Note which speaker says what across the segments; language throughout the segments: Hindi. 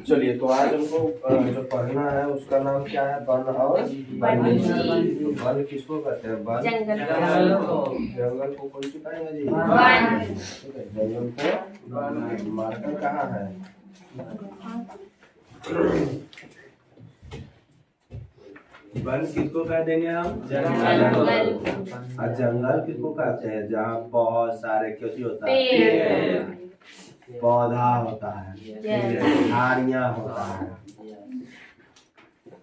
Speaker 1: चलिए, तो आज हमको जो पढ़ना है उसका नाम क्या है? वन और वन्यजीव। तो वन किसको कहते हैं? वन जंगल को कौन सी कहेंगे जी? ठीक है, जंगल को मार्कर कहाँ है? वन किसको कह देंगे हम? जंगल। और जंगल किसको कहते हैं? जहाँ बहुत सारे क्या होता है? पौधा होता है, झाड़ियाँ होता है,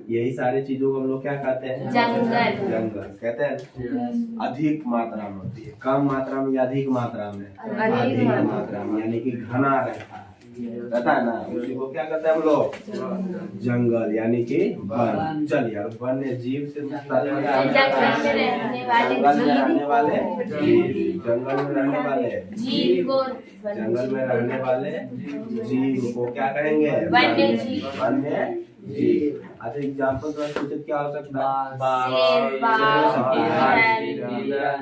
Speaker 1: यही सारी चीजों को हम लोग क्या कहते हैं? जंगल कहते हैं। अधिक मात्रा में होती है, कम मात्रा में या अधिक मात्रा में? अधिक मात्रा में, यानी कि घना रहता है ना, उसी को क्या कहते हैं हम लोग? जंगल, यानी कि वन। चलिए, वन्य जीव से जंगल में रहने वाले जीव, जंगल में रहने वाले जीव को, जंगल में रहने वाले जीव को क्या कहेंगे? वन्य जीव। अच्छा, एग्जाम्पल तो क्या हो सकता है?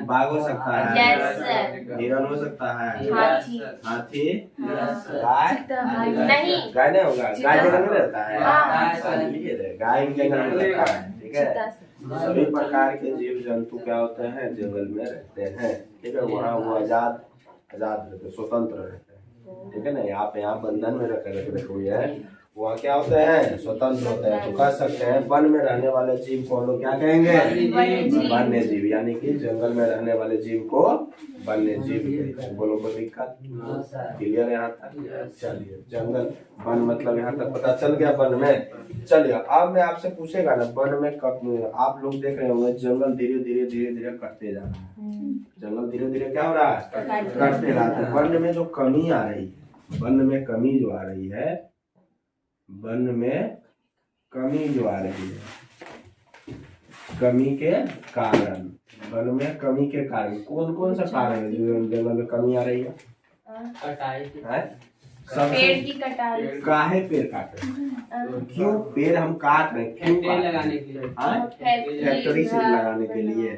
Speaker 1: बाघ हो सकता है, हिरन हो सकता है, हाथी, गाय नहीं होगा, गाय जंगल में रहता है, गाय जंगल में रहता है। ठीक है, सभी प्रकार के जीव जंतु क्या होते हैं? जंगल में रहते हैं। ठीक है, वहाँ वो आजाद रहते, स्वतंत्र रहते हैं। ठीक है ना, आप यहाँ बंधन में रखे हुए हैं, वहाँ क्या होते हैं? स्वतंत्र होते हैं। तो कह सकते हैं वन में रहने वाले जीव को हम लोग क्या कहेंगे? वन्य जीव, यानी कि जंगल में रहने वाले जीव को वन्य जीव कहते हैं। बोलो, कोई दिक्कत? क्लियर यहाँ तक? चलिए, जंगल वन मतलब यहाँ तक पता चल गया वन में। चलिए, अब मैं आपसे पूछेगा ना, वन में कब आप लोग देख रहे होंगे जंगल धीरे धीरे कटते जा रहा है। जंगल धीरे धीरे क्या हो रहा है? कटते रहा है। वन में जो कमी आ रही है, वन में कमी जो आ रही है, वन में कमी जो आ रही है, कमी के कारण, वन में कमी के कारण कौन कौन सा कारण है जो जंगल में कमी आ रही है? कटाई, पेड़ की कटाई। काहे पेड़ काट रहे? क्यों पेड़ हम काट रहे? क्यों पेड़ लगाने के लिए? फैक्ट्री से लगाने के लिए,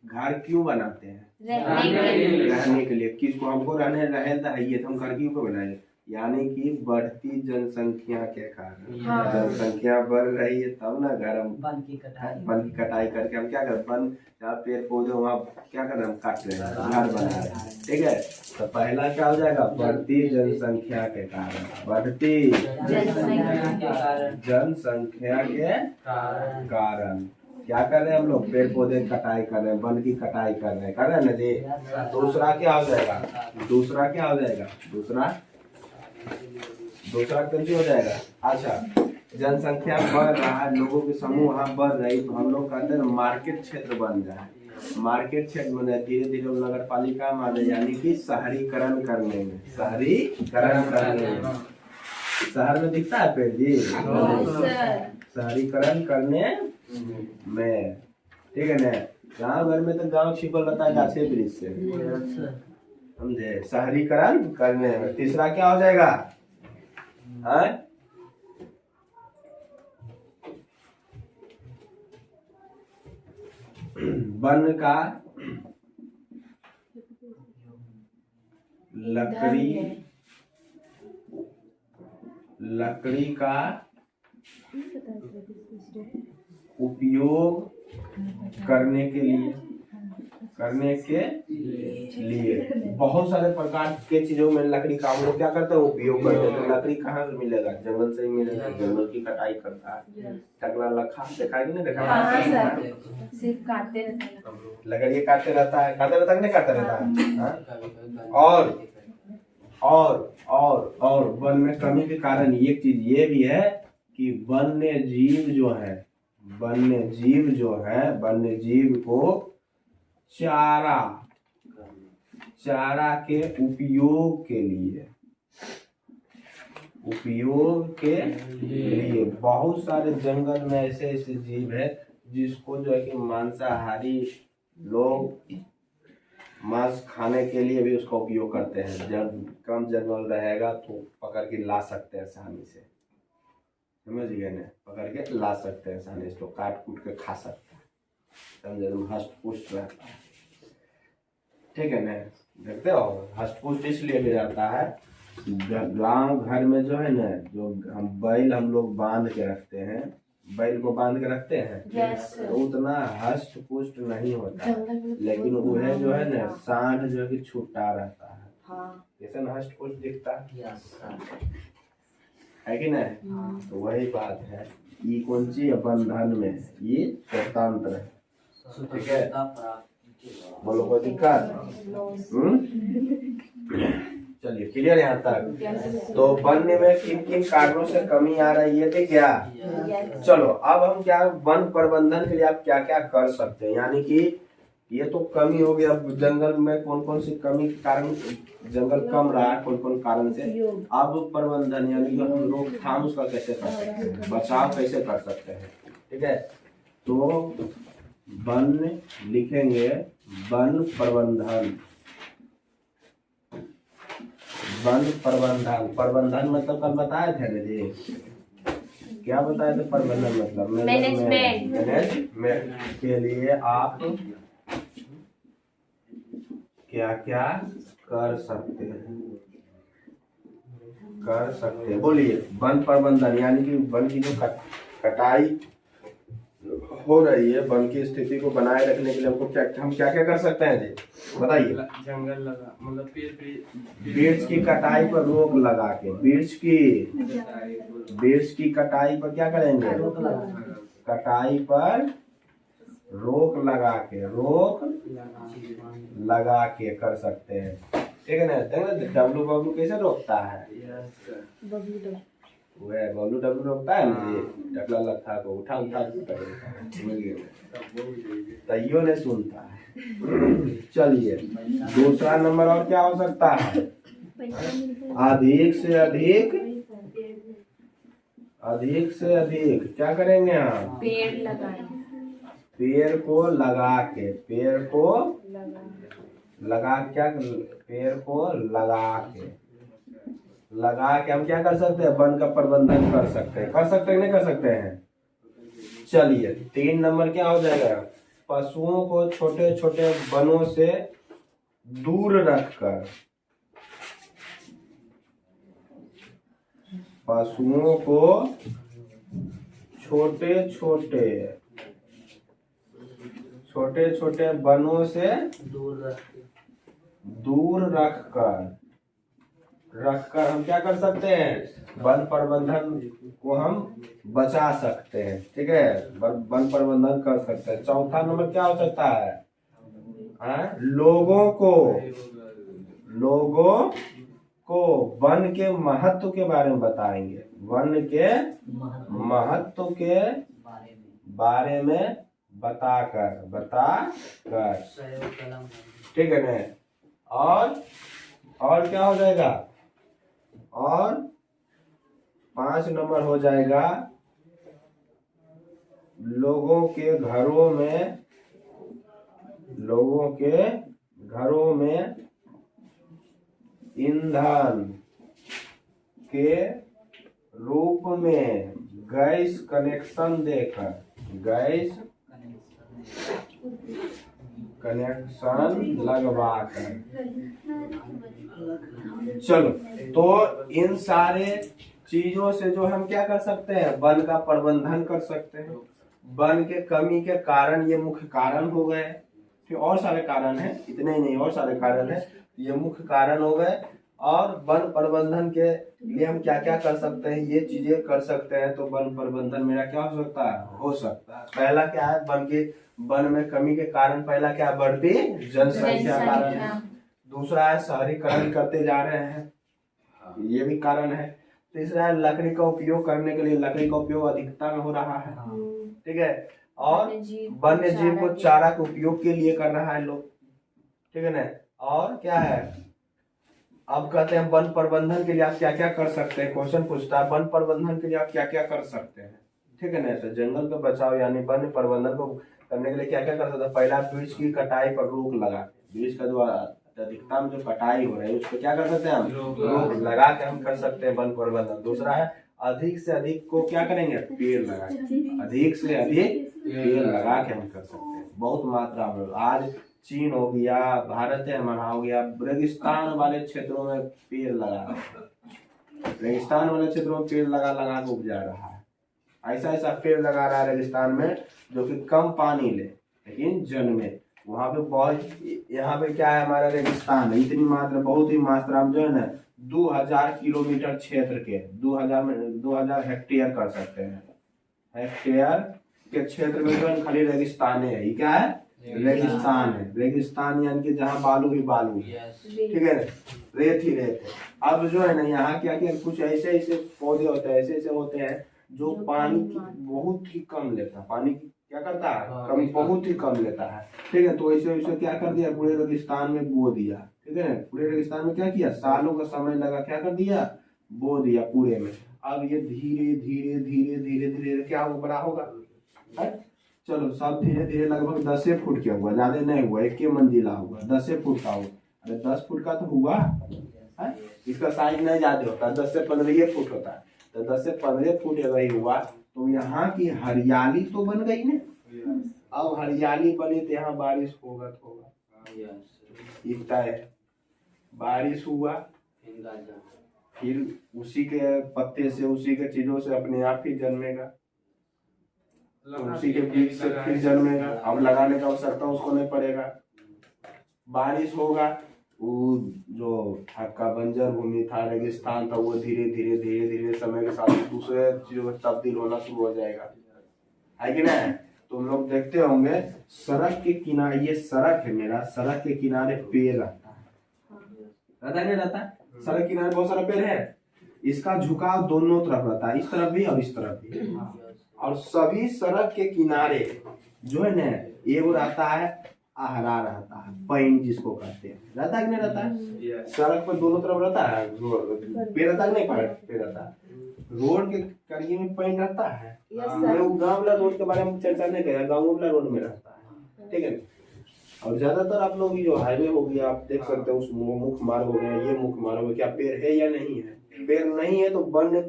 Speaker 1: घर क्यों बनाते हैं? रहने के लिए। किसको? हमको रहने चाहिए, तो हम घर क्यों को बनाए? यानी कि बढ़ती जनसंख्या के कारण, जनसंख्या बढ़ रही है, तब ना घर हम वन की कटाई करके हम क्या कर, वन जहाँ पेड़ पौधे वहाँ क्या कर रहे हैं? हम काट रहे हैं, घर बना रहे हैं। ठीक है, तो पहला क्या हो जाएगा? बढ़ती जनसंख्या के कारण, बढ़ती जनसंख्या के कारण क्या कर रहे हैं हम लोग? पेड़ पौधे कटाई कर रहे हैं, वन की कटाई कर रहे हैं ना जी। दूसरा क्या हो जाएगा? दूसरा कैसे हो जाएगा? अच्छा, जनसंख्या बढ़ रहा है, लोगों की समूह वहाँ बढ़ रही, तो हम लोग कहते हैं मार्केट क्षेत्र बन जाए। मार्केट क्षेत्र बन जाए, धीरे धीरे नगर पालिका में आ जाए, यानी कि शहरीकरण करने में, शहर में दिखता है पेड़ जी, शहरीकरण करने में। ठीक है ना, गाँव घर में तो गाँव छिपल रहता है गाछे वृक्ष से, समझे? शहरीकरण करने में। तीसरा क्या हो जाएगा? वन का लकड़ी का उपयोग करने के लिए बहुत सारे प्रकार के चीजों में लकड़ी का हम लोग क्या करते हैं? उपयोग करते हैं। तो लकड़ी कहाँ से मिलेगा? जंगल से ही मिलेगा। जंगल की कटाई करता है, टकला लखा देखा कि नहीं देखा? सिर्फ काटते रहता है, लकड़ी काटते रहता है, कि नहीं काटता रहता है? और वन में कमी के कारण एक चीज ये भी है कि वन्य जीव को चारा के उपयोग के लिए बहुत सारे जंगल में ऐसे जीव है जिसको जो है कि मांसाहारी लोग मांस खाने के लिए भी उसका उपयोग करते हैं। जब कम जंगल रहेगा तो पकड़ के ला सकते हैं आसानी से, समझ गए ना? पकड़ के ला सकते हैं आसानी से, तो काट कूट के खा सकते हैं, समझे? हष्ट पुष्ट रहता है। ठीक है ना। देखते हो हष्ट पुष्ट इसलिए भी रहता है, गांव घर में जो है ना, जो हम बैल हम लोग बांध के रखते हैं, बैल को बांध के रखते हैं, तो उतना हष्ट पुष्ट नहीं होता, लेकिन वह जो है ना सांड जो है कि छुट्टा रहता है, कैसे ना हष्ट पुष्ट दिखता है कि नहीं। तो वही बात है, ये कौन सी बंधन में ये स्वतंत्र है, ठीक है। बोलो कोई दिक्कत? चलिए क्लियर यहाँ तक। तो बनने में किन किन कारणों से कमी आ रही है, ठीक क्या। चलो अब हम क्या वन प्रबंधन के लिए आप क्या क्या कर सकते हैं, यानी कि ये तो कमी हो गया। अब जंगल में कौन कौन सी कमी के कारण जंगल कम रहा है, कौन कौन कारण से। अब प्रबंधन यानी कि हम रोकथाम उसका कैसे कर सकते हैं, बचाव कैसे कर सकते हैं, ठीक है। तो वन लिखेंगे, वन प्रबंधन, वन प्रबंधन। प्रबंधन मतलब कल बताए थे ना जी, क्या बताए थे प्रबंधन मतलब मैनेजमेंट के लिए आप क्या क्या कर सकते हैं, बोलिए। वन प्रबंधन यानी कि वन की जो कटाई हो रही है, वन की स्थिति को बनाए रखने के लिए हम क्या क्या कर सकते हैं जी, बताइए।
Speaker 2: जंगल लगा मतलब
Speaker 1: वृक्ष की कटाई पर रोक लगा के, वृक्ष की कटाई पर क्या करेंगे, कटाई पर रोक लगा के कर सकते हैं, ठीक है ना। डब्लू बब्लू कैसे रोकता है, वह बब्लू डब्लू रोकता है ना, टकला लखा को उठा तैयो नहीं सुनता है। चलिए दूसरा नंबर और क्या हो सकता है, अधिक से अधिक क्या करेंगे हम, पेड़ को लगा के, पेड़ को लगा के हम क्या कर सकते हैं, वन का प्रबंधन कर सकते हैं नहीं कर सकते हैं। चलिए 3 नंबर क्या हो जाएगा, पशुओं को छोटे छोटे वनों से दूर रखकर, पशुओं को छोटे छोटे वनों से दूर रखकर हम क्या कर सकते हैं, वन प्रबंधन को हम बचा सकते हैं, ठीक है। वन प्रबंधन कर सकते हैं। चौथा नंबर क्या हो सकता है, लोगों को वन के महत्व के बारे में बताएंगे, वन के महत्व के बारे में बताकर, ठीक है ना। और क्या हो जाएगा, और 5 नंबर हो जाएगा, लोगों के घरों में ईंधन के रूप में गैस कनेक्शन देकर, लगवाकर। चलो तो इन सारे चीजों से जो हम क्या कर सकते हैं, वन का प्रबंधन कर सकते हैं। वन के कमी के कारण ये मुख्य कारण हो गए, फिर और सारे कारण हैं, इतने ही नहीं और सारे कारण हैं, ये मुख्य कारण हो गए। और वन प्रबंधन के लिए हम क्या क्या कर सकते हैं, ये चीजें कर सकते हैं, तो वन प्रबंधन मेरा क्या हो सकता है। पहला क्या है, वन में कमी के कारण पहला क्या, बढ़ती जनसंख्या कारण है। दूसरा है शहरीकरण करते जा रहे हैं, ये भी कारण है। तीसरा है लकड़ी का उपयोग करने के लिए, लकड़ी का उपयोग अधिकता में हो रहा है, ठीक है। और वन्य जीव को चारा के उपयोग के लिए कर रहा है लोग, ठीक है ना। और क्या है, अब कहते हैं वन प्रबंधन के लिए आप क्या क्या कर सकते हैं, क्वेश्चन पूछता है वन प्रबंधन के लिए आप क्या क्या कर सकते हैं, ठीक है ना। तो जंगल का बचाव यानी वन प्रबंधन को करने के लिए क्या क्या कर सकते हैं। पहला, वृक्ष की कटाई पर रोक लगा, वृक्ष का जो अधिकता में जो कटाई हो रही है उसको क्या कर सकते हैं हम, रोक लगा के हम कर सकते हैं वन प्रबंधन। दूसरा है अधिक से अधिक को क्या करेंगे, पेड़ लगा के, अधिक से अधिक पेड़ लगा के हम कर सकते हैं। बहुत मात्रा में। आज चीन हो गया, भारत हमारा हो गया, रेगिस्तान वाले क्षेत्रों में पेड़ लगा रहा है, रेगिस्तान वाले क्षेत्रों में पेड़ लगा लगा के उपजा रहा है। ऐसा ऐसा पेड़ लगा रहा है रेगिस्तान में जो कि कम पानी ले लेकिन जन्मे। वहाँ पे बहुत, यहाँ पे क्या है, हमारा रेगिस्तान है, इतनी मात्रा, बहुत ही मात्रा में जो है ना 2000 किलोमीटर क्षेत्र के 2000 हेक्टेयर कर सकते हैं, हेक्टेयर के क्षेत्र में जो है खाली रेगिस्तान है। ये क्या है, रेगिस्तान है। रेगिस्तान यानी कि जहाँ बालू ही बालू है, ठीक है, रेत ही रेत है। अब जो है ना यहाँ क्या क्या कुछ ऐसे ऐसे पौधे होते हैं, ऐसे ऐसे होते हैं जो पानी की बहुत ही कम लेता है, पानी की क्या करता है, कम, बहुत ही कम लेता है, ठीक है। तो ऐसे वैसे क्या कर दिया, पूरे रेगिस्तान में बो दिया, ठीक है। पूरे रेगिस्तान में क्या किया, सालों का समय लगा, क्या कर दिया, बो दिया पूरे में। अब ये धीरे धीरे धीरे धीरे धीरे क्या होगा, बड़ा होगा। चलो सब धीरे धीरे लगभग 10 फुट के हुआ, ज्यादा नहीं हुआ, 1 मंजिला हुआ, 10 फुट का हुआ। अरे 10 फुट का तो हुआ है, इसका साइज नहीं ज्यादा होता, 10 से 15 फुट होता है। तो 10 से 15 फुट अगर ही हुआ तो यहाँ की हरियाली तो बन गई ना। अब हरियाली बनी तो यहाँ बारिश होगा तो होगा, इतना है। बारिश हुआ, फिर उसी के पत्ते से, उसी के चीजों से अपने आप ही जन्मेगा, उसी के बीज से फिर जन्मेगा। अब लगाने का आवश्यकता उसको नहीं पड़ेगा। बारिश होगा, वो जो आपका बंजर भूमि था, रेगिस्तान था, वो धीरे धीरे धीरे धीरे समय के साथ दूसरे चीजों में तब्दील होना शुरू हो जाएगा, है कि नहीं। तुम लोग देखते होंगे सड़क के किनारे, ये सड़क है मेरा, सड़क के किनारे पेड़ रहता है नहीं रहता है? सड़क के किनारे बहुत सारा पेड़ है, इसका झुकाव दोनों तरफ रहता है, इस तरफ भी और इस तरफ भी। और सभी सड़क के किनारे जो है ना, एगो रहता है आहरा रहता है, पैन जिसको कहते हैं, रहता है कि नहीं रहता है। सड़क पर दोनों तरफ रहता है पेड़, रहता है नहीं, पेड़ रहता है। रोड के करिए में पैन रहता है। गाँव वाला रोड के बारे में चर्चा नहीं करेगा, गाँव वाला रोड में रहता है, ठीक है। और ज्यादातर आप लोग जो हाईवे हो गया, आप देख सकते हो, उस मुख्य मार्ग हो गया, ये मुख्य मार्ग हो गया, क्या पेड़ है या नहीं है। पेड़ नहीं है तो वन्य,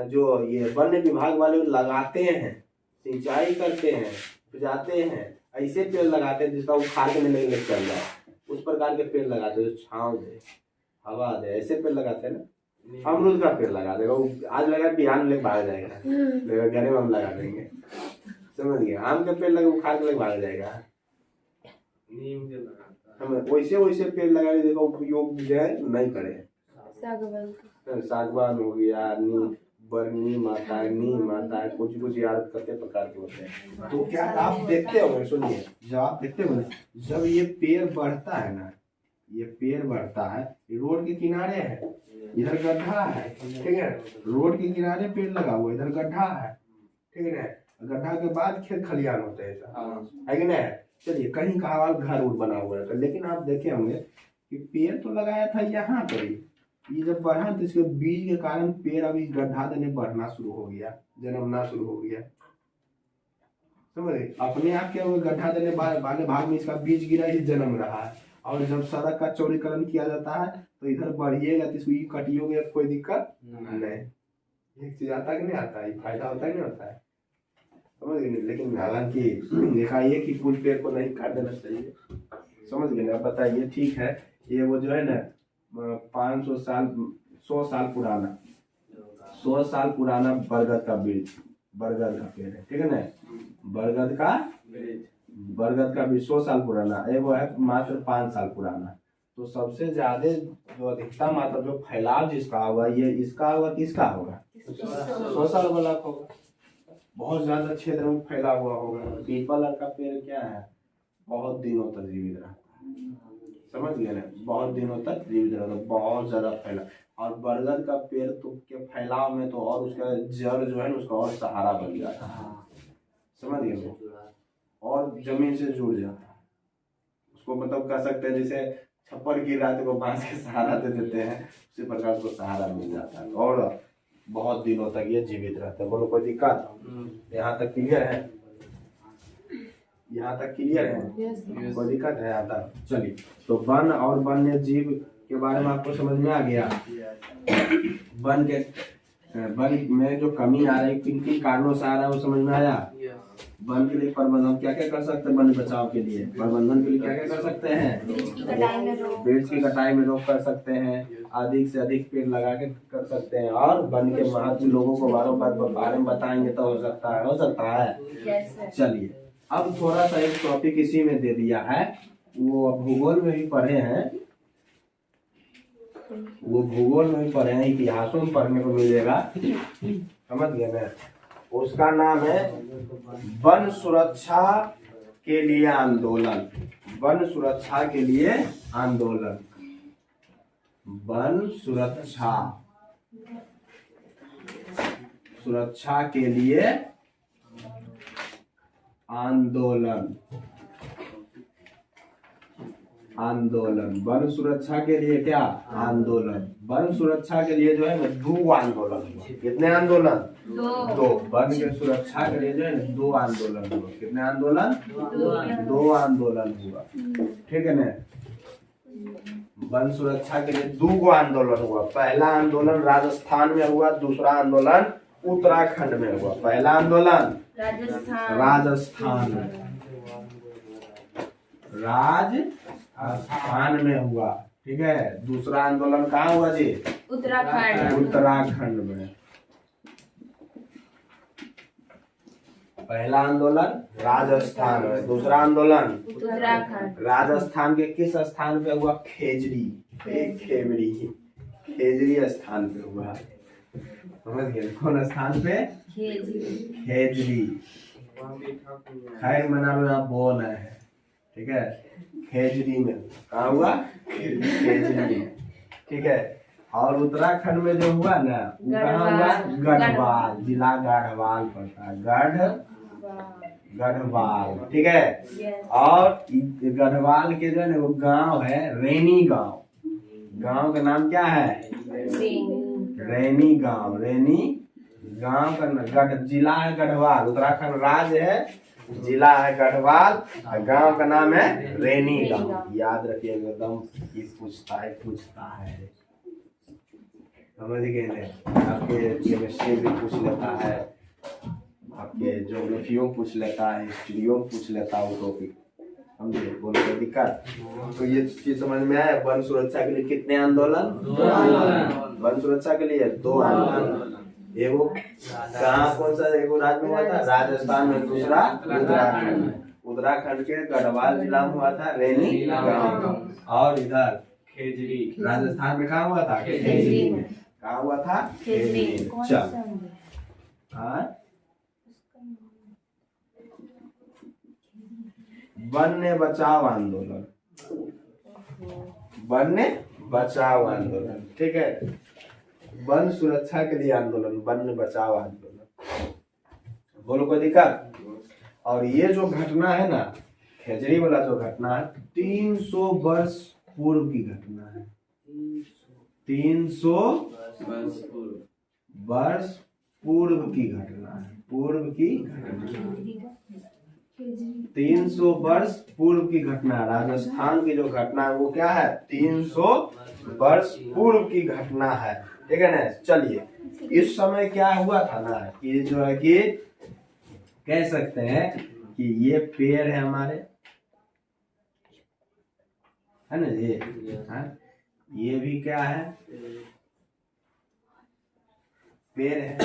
Speaker 1: जो ये वन्य विभाग वाले लगाते हैं, सिंचाई करते हैं, उपजाते हैं, ऐसे पेड़ लगाते हैं जिसका उखाड़ के नहीं लेके चल जाए, उस प्रकार के पेड़ लगाते हैं जो छांव दे, हवा दे, ऐसे पेड़ लगाते हैं ना। अमरूद का पेड़ लगा देगा, आज लगा बिहान लेके भाग जाएगा, घर में हम लगा देंगे, समझ गए। आम का पेड़ लगे उखाड़ के लेके भाग जाएगा, नीम के लगाता, वैसे वैसे पेड़ लगाने का उपयोग जो है नहीं करे। सागवान हो गया, नीम आता है, नीम आता है, कुछ कुछ याद करते प्रकार के होते हैं। तो क्या आप देखते हो, सुनिए, जब आप देखते हो, जब ये पेड़ बढ़ता है ना, ये पेड़ बढ़ता है, रोड के किनारे है, इधर गड्ढा है, ठीक है, रोड के किनारे पेड़ लगा हुआ, इधर गड्ढा है, ठीक है, गड्ढा के बाद खेत खलियान होते हैं, है कि नहीं। चलिए कहीं कहा घर उड़ बना हुआ है, लेकिन आप देखे होंगे कि पेड़ तो लगाया था यहाँ पर ही, ये जब बढ़ा तो इसके बीज के कारण पेड़ अभी गड्ढा देने बढ़ना शुरू हो गया, जन्मना शुरू हो गया, समझे। अपने आप क्या हुआ, गड्ढा देने वाले भाग में इसका बीज गिरा ही जन्म रहा है। और जब सड़क का चौड़ीकरण किया जाता है तो इधर बढ़िएगा तो इसको कटियोगे, कोई दिक्कत नहीं। एक चीज आता कि नहीं आता है, फायदा होता है नहीं होता है, समझ गए। लेकिन हालांकि एकाएक ही कुल पेड़ को नहीं काट देना चाहिए, समझ गए ना। बताइए, ठीक है, ये वो जो है ना 500 साल 100 साल पुराना, 100 साल पुराना बरगद का बीज, बरगद का पेड़ है, ठीक है ना, बरगद का बीज 100 साल पुराना है, वो है मात्र 5 साल पुराना। तो सबसे ज्यादा जो अधिकतम मात्रा जो फैलाव जिसका होगा, ये इसका होगा, किसका होगा, 100 साल वाला होगा, बहुत ज्यादा क्षेत्र में फैला हुआ होगा। पीपल का पेड़ क्या है, बहुत दिनों तक जीवित रहता है, समझ गए ना, बहुत दिनों तक जीवित रहता है, बहुत ज्यादा फैला। और बरगद का पेड़ तो के फैलाव में तो और उसका जड़ जो है ना, उसका और सहारा बन जाता है, समझ गए, और जमीन से जुड़ जाता है उसको, मतलब कह सकते हैं जैसे छप्पर गिर रहा तो बांस के सहारा दे देते हैं, उसी प्रकार उसको सहारा मिल जाता है और बहुत दिनों तक ये जीवित रहता है। बोलो कोई दिक्कत, यहाँ तक क्लियर है, यहाँ तक क्लियर है, कोई दिक्कत है यहाँ तक। चलिए, तो वन और वन्य जीव के बारे में आपको समझ में आ गया। वन में जो कमी आ रही, किन किन कारणों से आ रहा है वो समझ में आया। वन के लिए प्रबंधन क्या क्या कर सकते हैं, वन बचाव के लिए प्रबंधन के लिए क्या क्या कर सकते हैं, पेड़ की कटाई में रोक कर सकते हैं, अधिक से अधिक पेड़ लगा के कर सकते हैं, और वन के महत्व लोगों को बारे में बताएंगे तो हो सकता है। चलिए अब थोड़ा सा एक टॉपिक इसी में दे दिया है, वो भूगोल में भी पढ़े हैं, इतिहासों में पढ़ने को मिलेगा, समझ गए ना। उसका नाम है वन सुरक्षा के लिए आंदोलन, वन सुरक्षा के लिए आंदोलन, वन सुरक्षा के लिए आंदोलन, वन सुरक्षा के लिए क्या आंदोलन, वन सुरक्षा के लिए जो है ना 2 आंदोलन हुआ। कितने आंदोलन? 2। वन के सुरक्षा के लिए जो है ना 2 आंदोलन हुआ। कितने आंदोलन? 2 आंदोलन हुआ, ठीक है ना। वन सुरक्षा के लिए 2 आंदोलन हुआ। पहला आंदोलन राजस्थान में हुआ, दूसरा आंदोलन उत्तराखंड में हुआ। पहला आंदोलन राजस्थान में हुआ, ठीक है। दूसरा आंदोलन कहाँ हुआ जी? उत्तराखंड में। पहला आंदोलन राजस्थान में, दूसरा आंदोलन उत्तराखंड। राजस्थान के किस स्थान पे हुआ? खेजरी स्थान पे हुआ, समझ गए? कौन स्थान पे? खेजरी। खैर मना लो यहाँ बोल है, ठीक है। खेजरी में कहाँ हुआ? खेजरी, ठीक है। और उत्तराखंड में जो हुआ ना वो कहाँ हुआ? गढ़वाल, जिला गढ़वाल पड़ता है, गढ़वाल, ठीक है। और गढ़वाल के जो है ना वो गांव है रेनी गांव, गांव का नाम क्या है? रेनी गांव का जिला है गढ़वाल, उत्तराखंड राज्य है, जिला है गढ़वाल, गांव का नाम है रेनी गांव। याद रखिए एकदम, ये पूछता है, समझ गए ना। आपके केमिस्ट्री भी पूछ लेता है, आपके ज्योग्राफियों पूछ लेता है, हिस्ट्रियों पूछ लेता है वो टॉपिक, समझे? बोलो कोई दिक्कत? तो ये चीज समझ में आया। वन सुरक्षा के लिए कितने आंदोलन? 2 आंदोलन। वन सुरक्षा के लिए 2 आंदोलन। एगो कहाँ, कौन सा एगो राज्य में हुआ था? राजस्थान में, दूसरा उत्तराखंड में। उत्तराखंड के गढ़वाल जिला में हुआ था रेनी गांव, और इधर खेजरी राजस्थान में कहाँ हुआ था? खेजरी में। कहाँ हुआ था? खेजरी। चल वन्य बचाव आंदोलन, वन्य बचाव आंदोलन, ठीक है। वन सुरक्षा के लिए आंदोलन, वन्य बचाव आंदोलन, बोलो कोई दिक्कत? और ये जो घटना है ना, खेजरी वाला जो घटना है, 300 वर्ष पूर्व की घटना है। 300 वर्ष पूर्व की घटना है, 300 वर्ष पूर्व की घटना। राजस्थान की जो घटना है वो क्या है? 300 वर्ष पूर्व की घटना है, ठीक है ना। चलिए इस समय क्या हुआ था ना, कि जो है कि कह सकते हैं कि ये पेड़ है हमारे, है ना ये भी क्या है? पेड़ है।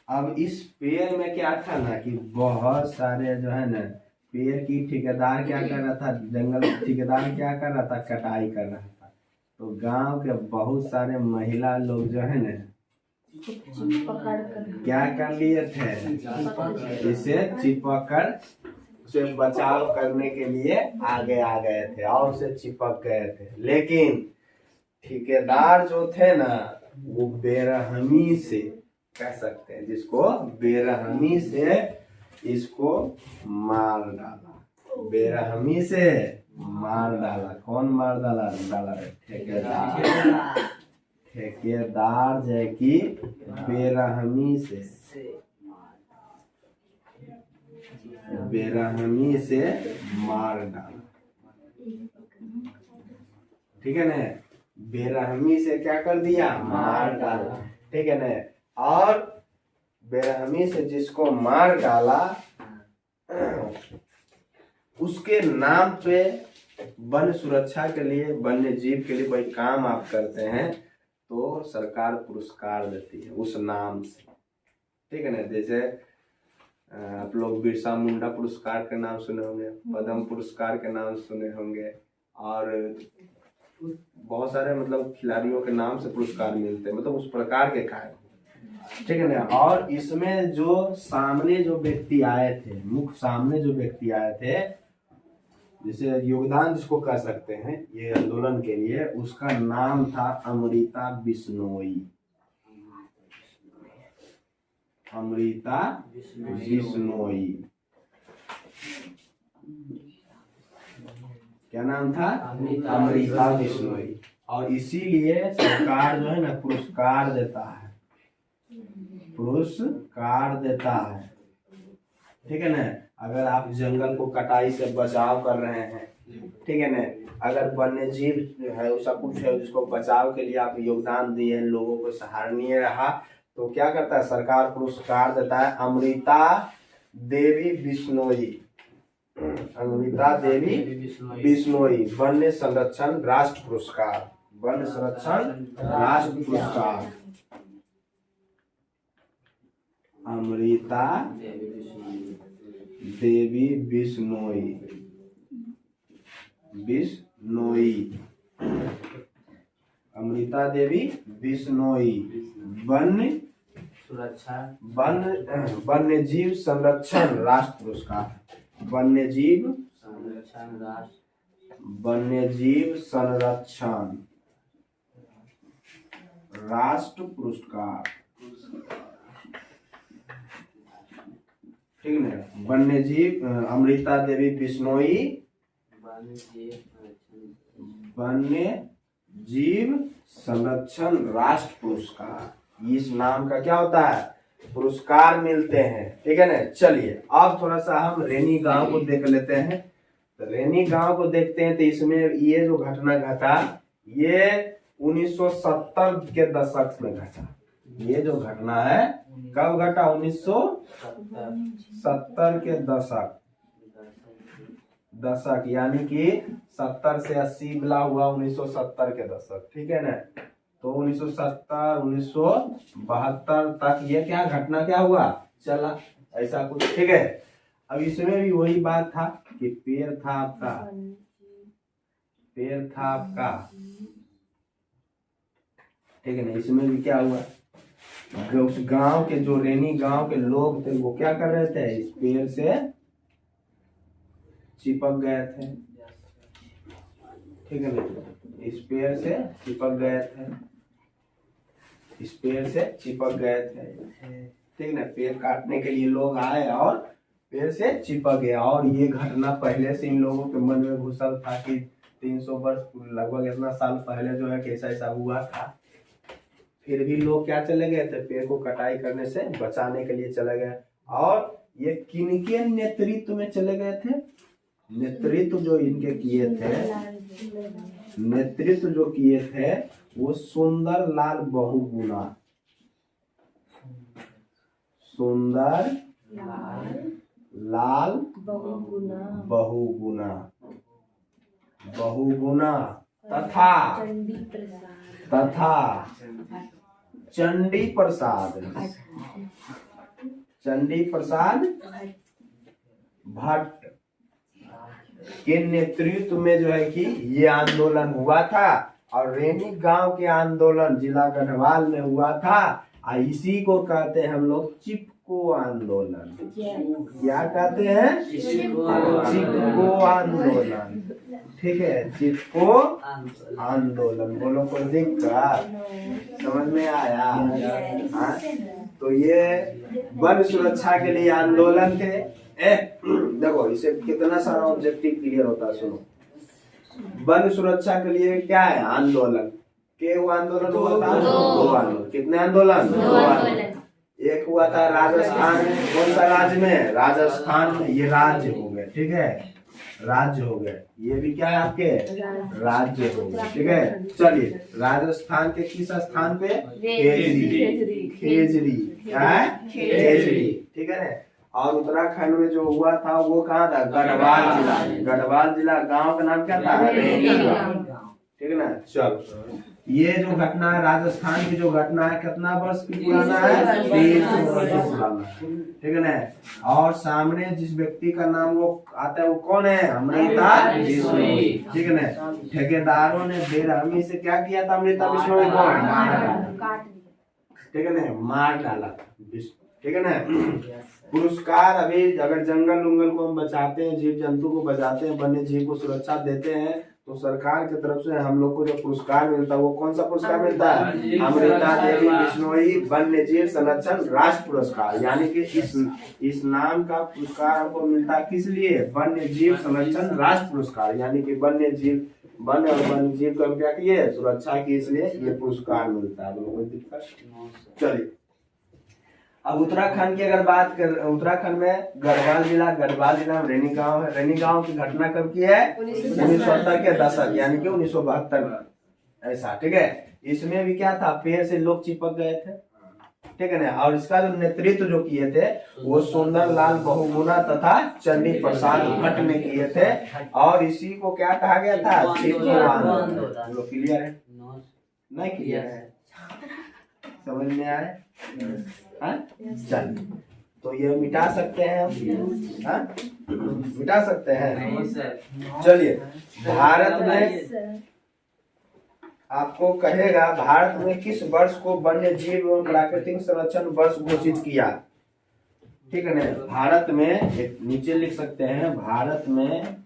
Speaker 1: अब इस पेड़ में क्या था ना कि बहुत सारे जो है ना पेड़ की ठेकेदार क्या कर रहा था, जंगल ठेकेदार क्या कर रहा था? कटाई कर रहा था। तो गांव के बहुत सारे महिला लोग जो है ना क्या कर लिए थे? इसे चिपक कर उसे बचाव करने के लिए आगे आ गए थे और उसे चिपक गए थे। लेकिन ठेकेदार जो थे ना वो बेरहमी से, कह सकते हैं जिसको, बेरहमी से इसको मार डाला, बेरहमी से मार डाला। कौन मार डाला? ठेकेदार जो कि बेरहमी से मार डाला, ठीक है ना। बेरहमी से क्या कर दिया? मार डाला, ठीक है ना। और बेरहमी से जिसको मार डाला उसके नाम पे वन सुरक्षा के लिए, वन्य जीव के लिए कोई काम आप करते हैं तो सरकार पुरस्कार देती है उस नाम से, ठीक है ना। जैसे आप लोग बिरसा मुंडा पुरस्कार के नाम सुने होंगे, पद्म पुरस्कार के नाम सुने होंगे, और बहुत सारे मतलब खिलाड़ियों के नाम से पुरस्कार मिलते हैं, मतलब उस प्रकार के कार्य, ठीक है ना। और इसमें जो सामने जो व्यक्ति आए थे, मुख्य सामने जो व्यक्ति आए थे, जैसे योगदान जिसको कह सकते हैं ये आंदोलन के लिए, उसका नाम था अमृता बिश्नोई। अमृता बिश्नोई, क्या नाम था? अमृता बिश्नोई। और इसीलिए सरकार जो है ना पुरस्कार देता है, पुरस्कार देता है, ठीक है ना। अगर आप जंगल को कटाई से बचाव कर रहे हैं, ठीक है ना, अगर वन्य जीव है उसका कुछ है जिसको बचाव के लिए आप योगदान दिए, लोगों को सराहनीय रहा, तो क्या करता है सरकार पुरस्कार देता है। अमृता देवी बिश्नोई, अमृता देवी बिश्नोई वन्य संरक्षण राष्ट्र पुरस्कार, वन्य संरक्षण राष्ट्र पुरस्कार। अमृता देवी बिश्नोई, बिश्नोई, अमृता देवी बिश्नोई वन्य सुरक्षा, वन्य जीव संरक्षण राष्ट्र पुरस्कार, वन्य जीव संरक्षण राष्ट्र, वन्य जीव संरक्षण राष्ट्र पुरस्कार, ठीक है। वन्य जीव अमृता देवी बिश्नोई वन्य जीव संरक्षण राष्ट्र पुरस्कार, इस नाम का क्या होता है पुरस्कार मिलते हैं, ठीक है ना। चलिए अब थोड़ा सा हम रेनी गांव को देख लेते हैं। तो रेनी गांव को देखते हैं तो इसमें ये जो घटना घटा ये 1970 के दशक में घटा। ये जो घटना है कब घटा? 1970 के दशक, यानी कि 70 से 80 मिला हुआ 1970 के दशक, ठीक है ना। तो 1970 1972 तक ये क्या घटना क्या हुआ चला, ऐसा कुछ, ठीक है। अब इसमें भी वही बात था कि पैर था आपका, ठीक है ना। इसमें भी क्या हुआ, उस गांव के जो रेनी गांव के लोग थे वो क्या कर रहे थे, इस पेड़ से चिपक गए थे, ठीक है ना। इस पेड़ से चिपक गए थे, इस पेड़ से चिपक गए थे, ठीक ना। पेड़ काटने के लिए लोग आए और पेड़ से चिपक गया। और ये घटना पहले से इन लोगों के मन में घुसल था कि 300 वर्ष लगभग इतना साल पहले जो है कि ऐसा हुआ था। फिर भी लोग क्या चले गए थे, पेड़ को कटाई करने से बचाने के लिए चले गए। और ये किनके नेतृत्व में चले गए थे? नेतृत्व जो इनके किए थे, वो सुंदर लाल बहुगुणा, सुंदर लाल बहुगुणा तथा चंडी प्रसाद भट्ट के नेतृत्व में जो है कि ये आंदोलन हुआ था। और रेनी गांव के आंदोलन जिला गढ़वाल में हुआ था। इसी को कहते हैं हम लोग चिपको आंदोलन। क्या कहते हैं? चिपको आंदोलन, ठीक है। चिपको आंदोलन, बोलो कोई दिक्कत समझ में आया? हाँ, तो ये वन सुरक्षा के लिए आंदोलन थे। देखो इसे कितना सारा ऑब्जेक्टिव क्लियर होता है, सुनो। वन सुरक्षा के लिए क्या है? आंदोलन। वो आंदोलन हुआ था दो आंदोलन। कितने आंदोलन? दो आंदोलन। एक हुआ था राजस्थान में। कौन सा राज्य में? राजस्थान में। ये राज्य हो गए, ठीक है, राज्य हो गए। ये भी क्या है आपके? राज्य हो गए, ठीक है। चलिए राजस्थान के किस स्थान पे? खेजरी। क्या है? खेजरी, ठीक है ना। और उत्तराखंड में जो हुआ था वो कहाँ था? गढ़वाल जिला। गढ़वाल जिला, गांव का नाम क्या था? रेनी गांव। ठीक है ना। चलो, ये जो घटना है राजस्थान की जो घटना है कितना वर्ष की पुराना है? 300 वर्ष पुराना। ठीक है ना। और सामने जिस व्यक्ति का नाम वो आता है वो कौन है? अमृता बिश्नोई। ठीक है ना। ठेकेदारों ने बेरहमी से क्या किया था? अमृता बिश्नोई को ठीक है ना, मार डाला। ठीक है ना। पुरस्कार, अभी अगर जंगल उंगल को हम बचाते हैं, जीव जंतु को बचाते हैं, वन्य जीव को सुरक्षा देते हैं, तो सरकार की तरफ से हम लोग को जो पुरस्कार मिलता है वो कौन सा पुरस्कार मिलता है? अमृता देवी बिश्नोई वन्य जीव संरक्षण राष्ट्र पुरस्कार। यानी कि इस नाम का पुरस्कार हमको मिलता है किस लिए? वन्य जीव संरक्षण राष्ट्र पुरस्कार। यानी कि वन्य जीव, वन और वन्य जीव का क्या किए? सुरक्षा की, इसलिए ये पुरस्कार मिलता है। कोई दिक्कत? चलिए, अब उत्तराखंड की अगर बात कर, उत्तराखंड में गढ़वाल जिला में रेनी गांव है। रेनी गांव की घटना कब की है? 1970 के दशक, यानी कि 1972 में ऐसा। ठीक है। इसमें भी क्या था? पेड़ से लोग चिपक गए थे। ठीक है ना। और इसका जो नेतृत्व जो किए थे वो सुंदर लाल बहुगुणा तथा चंडी प्रसाद भट्ट ने किए थे। और इसी को क्या कहा गया था? चिपको आंदोलन। लोग क्लियर है? नहीं क्लियर है? समझ में आए? चलिए, तो ये मिटा सकते हैं हम? मिटा सकते हैं। चलिए, भारत में आपको कहेगा भारत में किस वर्ष को वन्य जीव एवं प्राकृतिक संरक्षण वर्ष घोषित किया? ठीक है ना। भारत में एक नीचे लिख सकते हैं, भारत में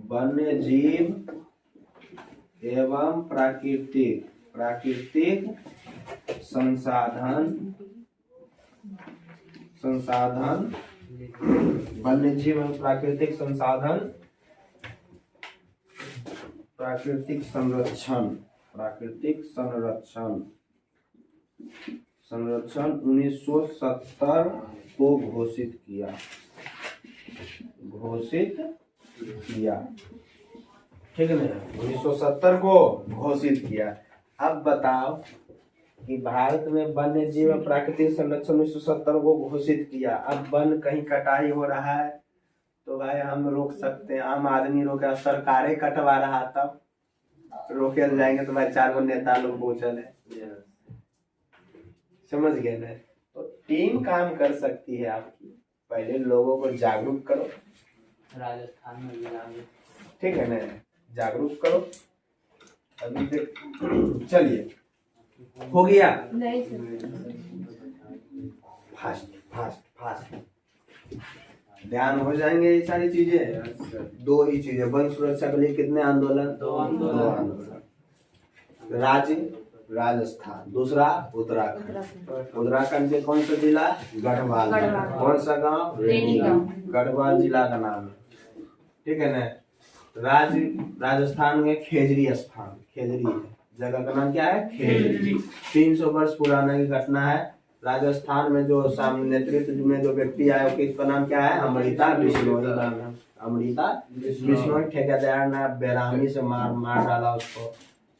Speaker 1: वन्य जीव एवं प्राकृतिक संसाधन वन्य जीव एवं प्राकृतिक संरक्षण 1970 को घोषित किया। ठीक है ना। 1970 को घोषित किया। अब बताओ कि भारत में वन्य जीव और प्राकृतिक संरक्षण 1970 को घोषित किया। अब वन कहीं कटाई हो रहा है तो भाई हम रोक सकते हैं, आम आदमी रोके, सरकारें कटवा रहा तब रोके जाएंगे तो भाई 4 नेता लोग पहुंचल है। समझ गए ना। तो टीम काम कर सकती है आपकी। पहले लोगों को जागरूक करो,
Speaker 2: राजस्थान में
Speaker 1: ठीक है ना, जागरूक करो। अभी देख, चलिए हो गया।
Speaker 3: नहीं
Speaker 1: फास्ट ध्यान हो जाएंगे ये सारी चीजें। 2 ही चीजें, वन सुरक्षा के लिए कितने आंदोलन? 2 आंदोलन। राज्य राजस्थान, दूसरा उत्तराखंड। उत्तराखंड के कौन सा जिला? गढ़वाल। कौन सा गांव? रेनी गांव। गढ़वाल जिला का नाम है। ठीक है ना। राज्य राजस्थान में खेजरी स्थान, खेजरी जगह का नाम क्या है? खेजरी। 300 वर्ष पुराना की घटना है। राजस्थान में जो नेतृत्व में जो व्यक्ति आया उसका नाम क्या है? अमृता बिश्नोई। अमृता बिश्नोई। ठेकेदार ने बेरहमी से मार डाला उसको।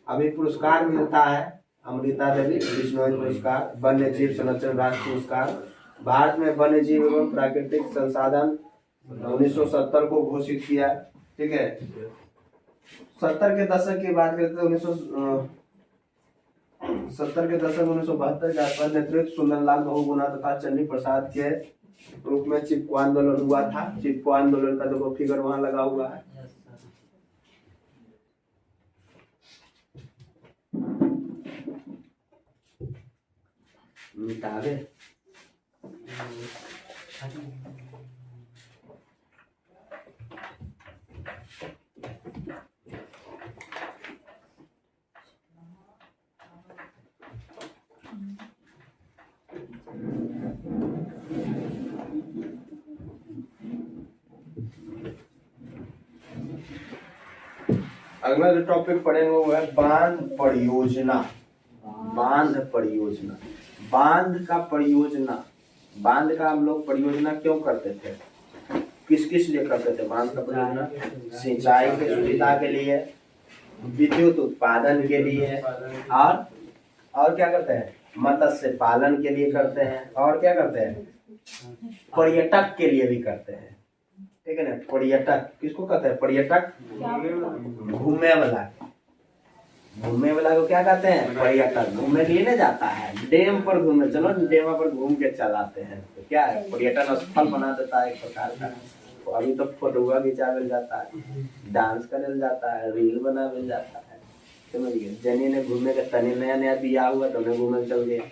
Speaker 1: अभी पुरस्कार मिलता है अमृता देवी बिश्नोई पुरस्कार, वन्य जीव संरक्षण राष्ट्र पुरस्कार। भारत में वन्य जीव एवं प्राकृतिक संसाधन 1970 को घोषित किया। ठीक है। 70 के दशक की बात करते हैं। 1970 के दशक 1972 के आसपास नेतृत्व सुंदरलाल बहुगुणा तथा चंडी प्रसाद के रूप में चिपको आंदोलन हुआ था। चिपको आंदोलन का देखो फिगर वहां लगा हुआ है। मिटावे अगला जो टॉपिक पढ़ेंगे वो है बांध परियोजना। बांध परियोजना, बांध का हम लोग परियोजना क्यों करते थे? किस लिए करते थे बांध का परियोजना? सिंचाई की सुविधा के लिए, विद्युत उत्पादन के लिए, और क्या करते हैं? मत्स्य पालन के लिए करते हैं, और क्या करते हैं, पर्यटक के लिए भी करते हैं, ठीक है ना। पर्यटक किसको कहते हैं, पर्यटक, घूमने वाला, घूमने वाला को क्या कहते हैं, पर्यटक। घूमने के लिए ना जाता है डैम पर घूमने, चलो डैम पर घूम के चलाते हैं, तो क्या है, पर्यटन स्थल बना देता है एक प्रकार का। तो अभी तो फोटोआ खिंचावे जाता है, डांस करने जाता है, रील बनावे जाता है, समझिए। जनी ने घूमने का, तनी नया नया बिया हुआ तो उन्हें घूमने चल गया,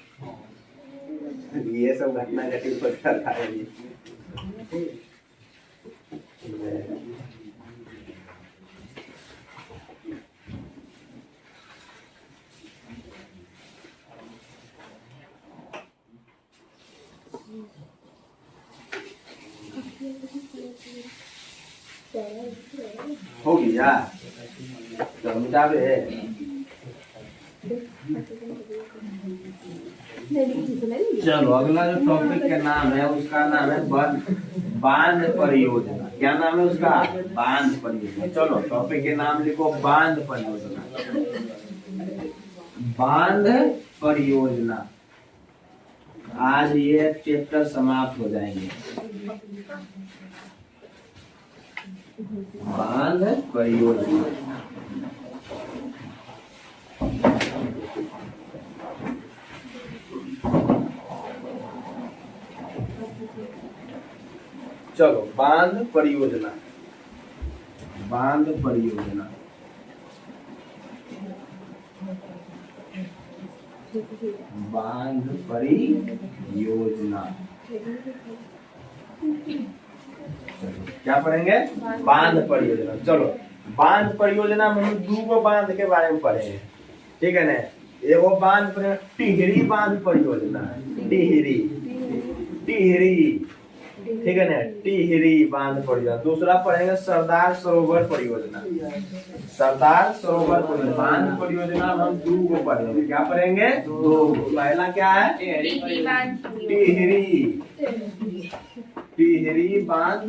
Speaker 1: ये सब घटना घटित होता है। हो गया तो मिटावे है। चलो अगला जो टॉपिक का नाम है उसका नाम है बांध परियोजना। क्या नाम है उसका, बांध परियोजना। चलो टॉपिक के नाम लिखो, बांध परियोजना। बांध परियोजना, आज ये चैप्टर समाप्त हो जाएंगे। बांध परियोजना, चलो बांध परियोजना, बांध परियोजना, बांध परियोजना। क्या पढ़ेंगे, बांध परियोजना। चलो बांध परियोजना में हम दो बांध के बारे में पढ़े हैं, ठीक है ना। एगो बांध टिहरी बांध परियोजना, टिहरी, टिहरी, ठीक है ना, टिहरी बांध परियोजना। दूसरा पढ़ेंगे सरदार सरोवर परियोजना, सरदार सरोवर परियोजना। बांध परियोजना हम दो पढ़ेंगे, क्या पढ़ेंगे, दो। पहला क्या है, टिहरी, टिहरी बांध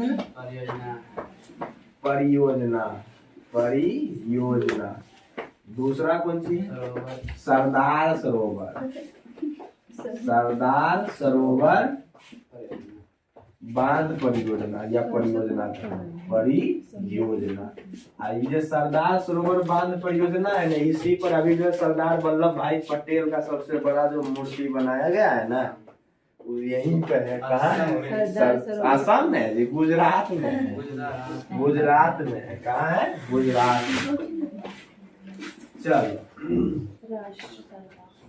Speaker 1: परियोजना, परियोजना। दूसरा कौन सी, सरदार सरोवर, सरदार सरोवर बांध परियोजना या परियोजना, परियोजना। ये सरदार सरोवर बांध परियोजना है ना, इसी पर अभी जो सरदार वल्लभ भाई पटेल का सबसे बड़ा जो मूर्ति बनाया गया है ना, यहीं पर है। कहाँ है, आसाम में है, गुजरात में है, गुजरात में है। कहाँ है, गुजरात में। चलो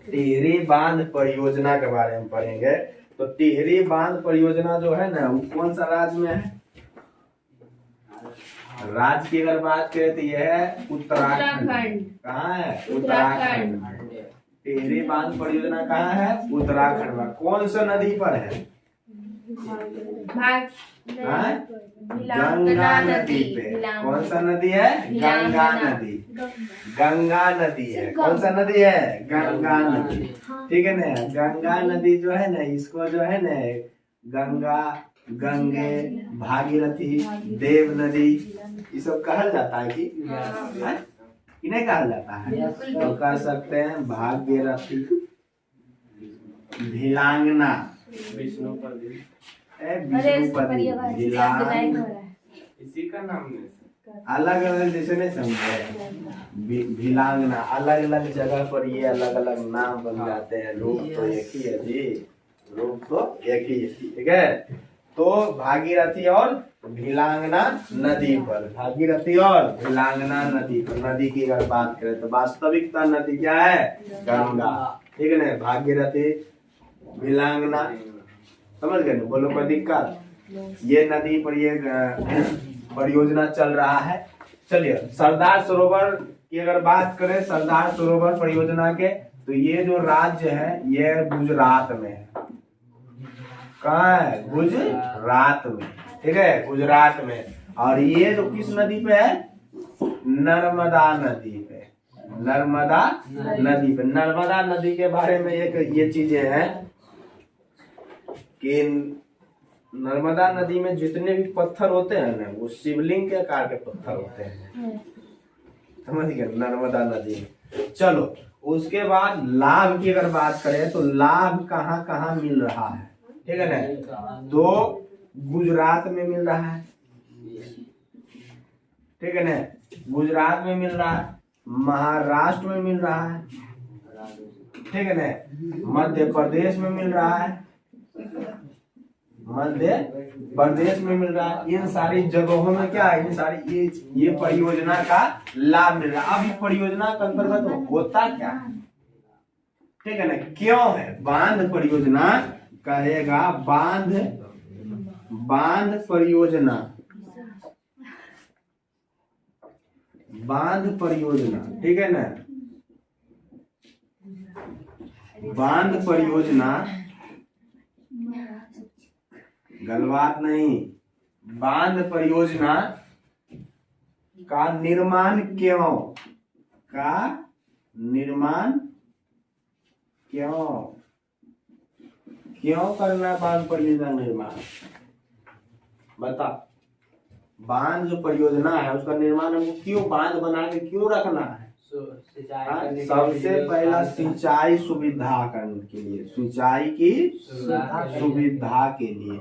Speaker 1: टिहरी बांध परियोजना के बारे में पढ़ेंगे। तो टिहरी बांध परियोजना जो है ना, वो कौन सा राज्य में है, राज्य की अगर बात करें तो यह है उत्तराखंड। कहाँ है, उत्तराखंड। टिहरी बांध परियोजना कहाँ है, उत्तराखंड में। कौन सा नदी पर है, गंगा नदी पे। कौन सा नदी है, गंगा नदी, गंगा नदी है। कौन सा नदी है, गंगा नदी, ठीक है ना। गंगा नदी जो है ना, इसको जो है ना गंगा, गंगे, भागीरथी, देव नदी, ये सब कहा जाता है कि इन्हें कहा जाता है। तो कह सकते हैं भागीरथी, भिलांगना, विष्णुपदी,
Speaker 2: इसी का नाम
Speaker 1: अलग अलग जैसे नहीं समझे, भिलांगना अलग अलग जगह पर ये अलग अलग नाम बन जाते हैं। रूप तो एक ही है जी, रूप तो एक ही है, ठीक है। तो भागीरथी और भिलांगना नदी पर, भागीरथी और भिलांगना नदी पर। नदी की अगर बात करें तो वास्तविकता नदी क्या है, गंगा, ठीक है ना। भागीरथी, भिलांगना, समझ गए, बोलो कोई दिक्कत। ये नदी पर ये परियोजना चल रहा है। चलिए सरदार सरोवर की अगर बात करें, सरदार सरोवर परियोजना के, तो ये जो राज्य है ये गुजरात में है। कहाँ है, गुजरात में, ठीक है, गुजरात में। और ये जो किस नदी पे है, नर्मदा नदी पे, नर्मदा नदी पे। नर्मदा नदी के बारे में एक ये चीजें हैं कि नर्मदा नदी में जितने भी पत्थर होते हैं ना, वो शिवलिंग के आकार के पत्थर होते हैं, समझ गए, नर्मदा नदी में। चलो उसके बाद लाभ की अगर बात करें तो लाभ कहाँ कहाँ मिल रहा है, ठीक है ना। तो गुजरात में मिल रहा है, ठीक है ना, गुजरात में मिल रहा है, महाराष्ट्र में मिल रहा है, ठीक है ना, मध्य प्रदेश में मिल रहा है, मध्य प्रदेश में मिल रहा है। इन सारी जगहों में क्या है, इन सारी ये परियोजना का लाभ मिल रहा है। अब इस परियोजना के अंतर्गत होता क्या है, ठीक है ना, क्यों है बांध परियोजना कहेगा, बांध परियोजना, बांध परियोजना, ठीक है ना, बांध परियोजना, गलबात नहीं, बांध परियोजना का निर्माण क्यों करना बांध परियोजना निर्माण, बता। बांध जो परियोजना है उसका निर्माण हमको क्यों, बांध बना के क्यों रखना है? सबसे पहला सिंचाई सुविधा करने के लिए, सिंचाई की सुविधा के लिए,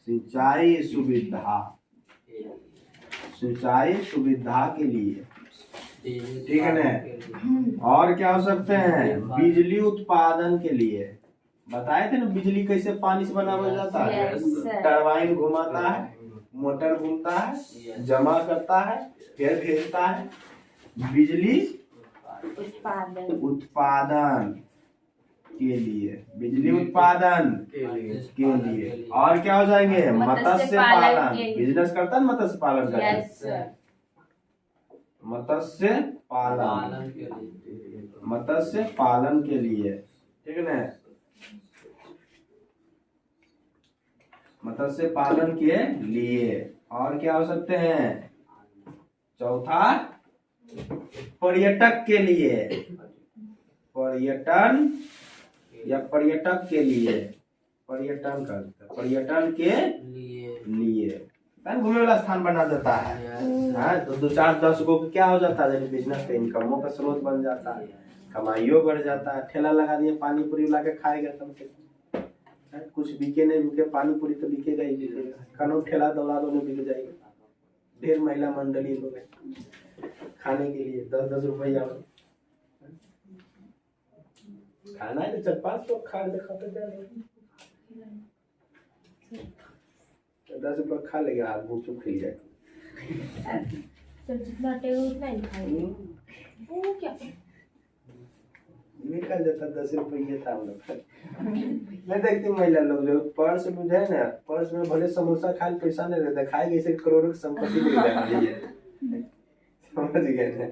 Speaker 1: सिंचाई सुविधा के लिए, ठीक है ना। और क्या हो सकते हैं, बिजली उत्पादन के लिए। बताए थे ना बिजली कैसे पानी से बनाया जाता है, टरबाइन घुमाता है, मोटर घूमता है, जमा करता है, फिर भेजता है। बिजली उत्पादन के लिए, बिजली उत्पादन के लिए। और क्या हो जाएंगे, मत्स्य पालन, बिजनेस करता है मत्स्य पालन करके, मत्स्य पालन के लिए, ठीक है ना, मत्स्य पालन के लिए। और क्या हो सकते हैं, चौथा पर्यटक के लिए, पर्यटन या पर्यटक के लिए, पर्यटन के लिए घूमने वाला स्थान बना देता है। तो 2-4-10 गो क्या हो जाता है, बिजनेस का इनकमों का स्रोत बन जाता है, कमाइयों बढ़ जाता है। ठेला लगा दिए, पानी पूरी ला के खाएगा, कम से कम कुछ बिके नहीं बिके, पानी पूरी तो बिकेगा ही बिकेगा। कानून ठेला दौड़ा दो नहीं बिक जाएगा। ढेर महिला मंडली लोग खाने के लिए 10-10 रुपया खाना है, तो 4-5 तो खा ले, खाते जाए 10 रुपया खा लेगा, आप भूख चुप खी जाए।
Speaker 3: जितना टेबल उतना ही खाएंगे। वो क्या
Speaker 1: निकल जाता 10 रुपये था हम लोग। मैं देखती महिला लोग जो पर्स में है ना, पर्स में भले समोसा खाए पैसा नहीं रहता, खाएगा इसे करोड़ों की संपत्ति मिल जाती है, समझ गए ना।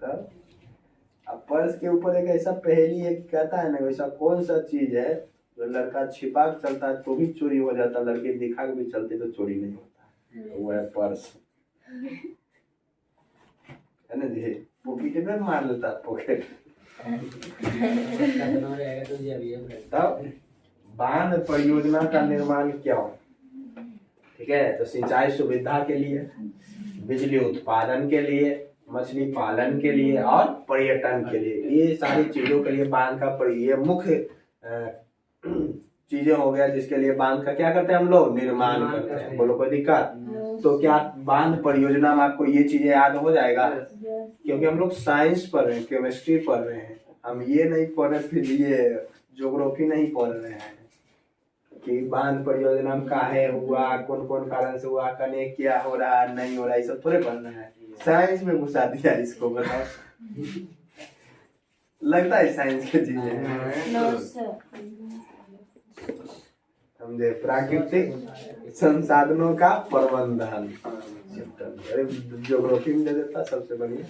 Speaker 1: तब अब पर्स के ऊपर एक ऐसा पहेली है, कहता है ना वैसा कौन सा चीज है जो लड़का छिपा के चलता है तो भी चोरी हो जाता, लड़के दिखा के भी चलते तो चोरी नहीं होता, वो है पर्स, है ना जी। पॉकेट में मार लेता पॉकेट। तब बांध परियोजना का निर्माण क्या हो, ठीक है, तो सिंचाई सुविधा के लिए, बिजली उत्पादन के लिए, मछली पालन के लिए और पर्यटन के लिए, ये सारी चीजों के लिए बांध का ये मुख्य चीजें हो गया जिसके लिए बांध का क्या करते हैं हम लोग, निर्माण करते हैं। बोलो कोई दिक्कत? तो क्या बांध परियोजना में आपको ये चीजें याद हो जाएगा? क्योंकि हम लोग साइंस पढ़ रहे हैं, केमिस्ट्री पढ़ रहे हैं, हम ये नहीं पढ़ रहे, फिर ये ज्योग्राफी नहीं पढ़ रहे हैं कि बांध परियोजना में काहे हुआ, कौन कौन कारण से हुआ, कने क्या हो रहा है नहीं हो रहा, ये सब थोड़े पढ़ना है। साइंस में घुसा दिया इसको, बताओ लगता है साइंस की चीजें। समझे, प्राकृतिक संसाधनों का प्रबंधन, अरे ज्योग्राफी में दे देता सबसे बढ़िया।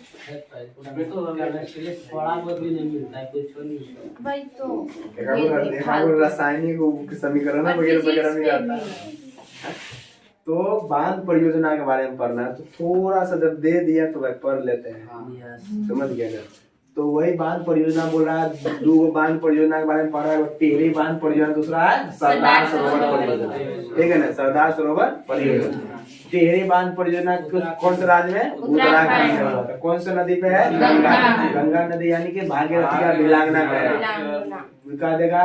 Speaker 1: रासायनिक समीकरण वगैरह भी आता है। तो बांध परियोजना के बारे में पढ़ना है, तो थोड़ा सा जब दे दिया तो भाई पढ़ लेते हैं, समझ गए ना। तो वही बांध परियोजना बोल रहा है। दो बांध परियोजना के बारे में पढ़ा है, टेढ़ी बांध परियोजना, दूसरा है सरदार सरोवर परियोजना, ठीक है ना, सरदार सरोवर परियोजना। टेढ़ी बांध परियोजना कौन से राज्य में? उत्तराखंड में। कौन सा नदी पे है? गंगा। गंगा नदी यानी कि भागीरथी का विलांगना पे है। कहा देगा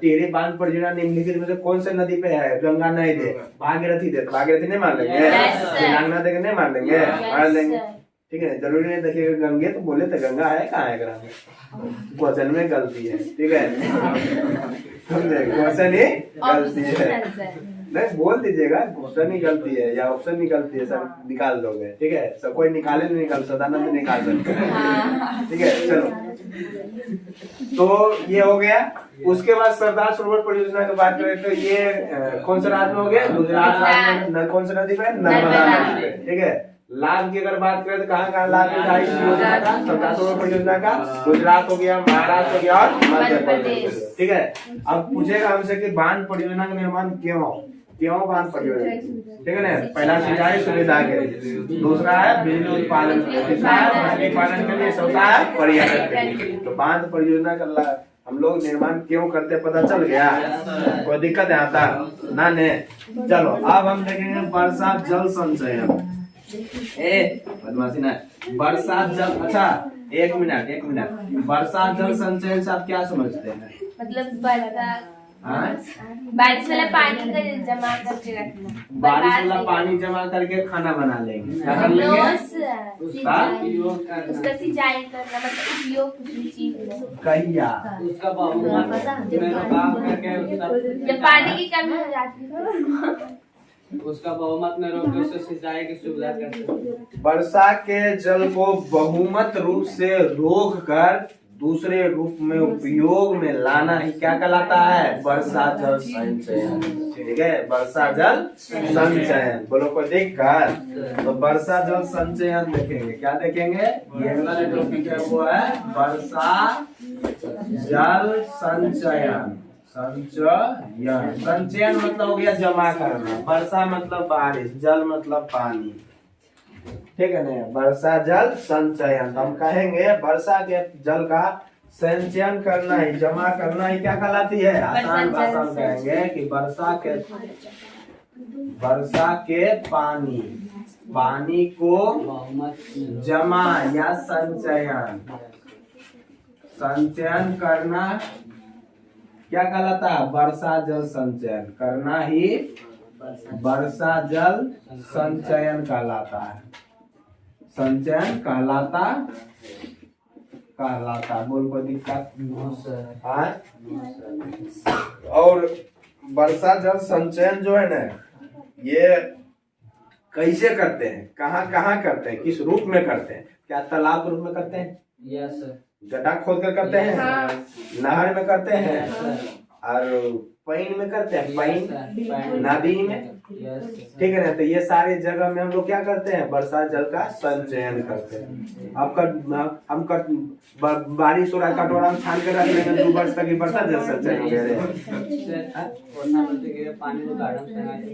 Speaker 1: टेढ़ी बांध परियोजना निम्नलिखित में से कौन से नदी पे है? गंगा नहीं दे, भागीरथी दे, भागीरथी नहीं मान लेंगे, विलांगना देकर नहीं मान लेंगे, मान लेंगे, ठीक है। जरूरी नहीं देखिएगा गंगे तो बोले तो गंगा है कहाँ है, क्वेश्चन में गलती है, ठीक है, समझे, क्वेश्चन ही गलती है, नहीं बोल दीजिएगा क्वेश्चन ही गलती है या ऑप्शन ही गलती है, सब निकाल दोगे, ठीक है। सब कोई निकाले नहीं निकाल, सदानंद निकाल सकते हैं, ठीक है। चलो तो ये हो गया। उसके बाद सरदार सरोवर परियोजना की बात करें तो ये कौन से राज्य में हो गया? गुजरात राज्य में। कौन से नदी पे? नर्मदा नदी पे, ठीक है। लाभ की अगर बात करें तो कहाँ कहाँ लाभ उठा इस योजना का? सरदार सरोवर परियोजना का गुजरात हो गया, महाराष्ट्र हो गया और मध्य प्रदेश, ठीक है। अब पूछेगा हमसे कि बांध परियोजना का निर्माण क्यों बांध परियोजना, ठीक है ना। पहला सिंचाई सुविधा के लिए, दूसरा है बिजली उत्पादन, तीसरा है मछली पालन के लिए, चौथा है पर्यटन के लिए। तो बांध परियोजना का हम लोग निर्माण क्यों करते पता चल गया? कोई दिक्कत है आता ना? ने चलो अब हम देखेंगे वर्षा जल संचयन। बदमाशी ना, वर्षा जल, अच्छा एक मिनट, वर्षा जल संचयन से आप क्या समझते हैं?
Speaker 3: मतलब बारिश वाला पानी का जमा करके रखना,
Speaker 1: बारिश वाला पानी जमा करके खाना बना लेंगे, क्या कर लेंगे?
Speaker 3: उसका सिंचाई करना, मतलब उपयोग किसी चीज में,
Speaker 1: कहिया
Speaker 2: उसका
Speaker 3: जब पानी की कमी हो जाती है
Speaker 2: उसका बहुमत में रोक उससे सिंचाई की सुविधा करते हैं।
Speaker 1: वर्षा के जल को बहुमत रूप से रोक कर दूसरे रूप में उपयोग में लाना ही क्या कहलाता है? वर्षा जल संचयन, ठीक है। वर्षा जल संचयन बोलो कोई दिक्कत? तो वर्षा जल संचयन देखेंगे, क्या देखेंगे? ये अगला जो टॉपिक है वो है वर्षा जल संचयन। संचयन मतलब हो गया जमा करना, वर्षा मतलब बारिश, जल मतलब पानी, ठीक है ना। वर्षा जल संचयन, हम कहेंगे वर्षा के जल का संचयन करना ही, जमा करना ही क्या कहलाती है? आसान भाषा में कहेंगे कि वर्षा के पानी को जमा या संचयन करना क्या कहलाता है? वर्षा जल संचयन करना ही वर्षा जल संचयन कहलाता है, संचयन कहलाता। बोल को दिक्कत? और वर्षा जल संचयन जो है ना, ये कैसे करते हैं, कहाँ करते हैं, किस रूप में करते हैं? क्या तालाब के रूप में करते हैं?
Speaker 2: Yes sir.
Speaker 1: गड्ढा खोद कर करते हैं?
Speaker 3: हाँ।
Speaker 1: नहर में करते हैं? और पानी में करते हैं, पानी नदी में, ठीक है ना। तो ये सारे जगह में हम लोग क्या करते हैं? वर्षा जल का संचयन करते हैं। हम बारिश हो रहा है, कटोरा में छान कर रख लेंगे, 2 वर्ष तक वर्षा जल संचयन हो गया।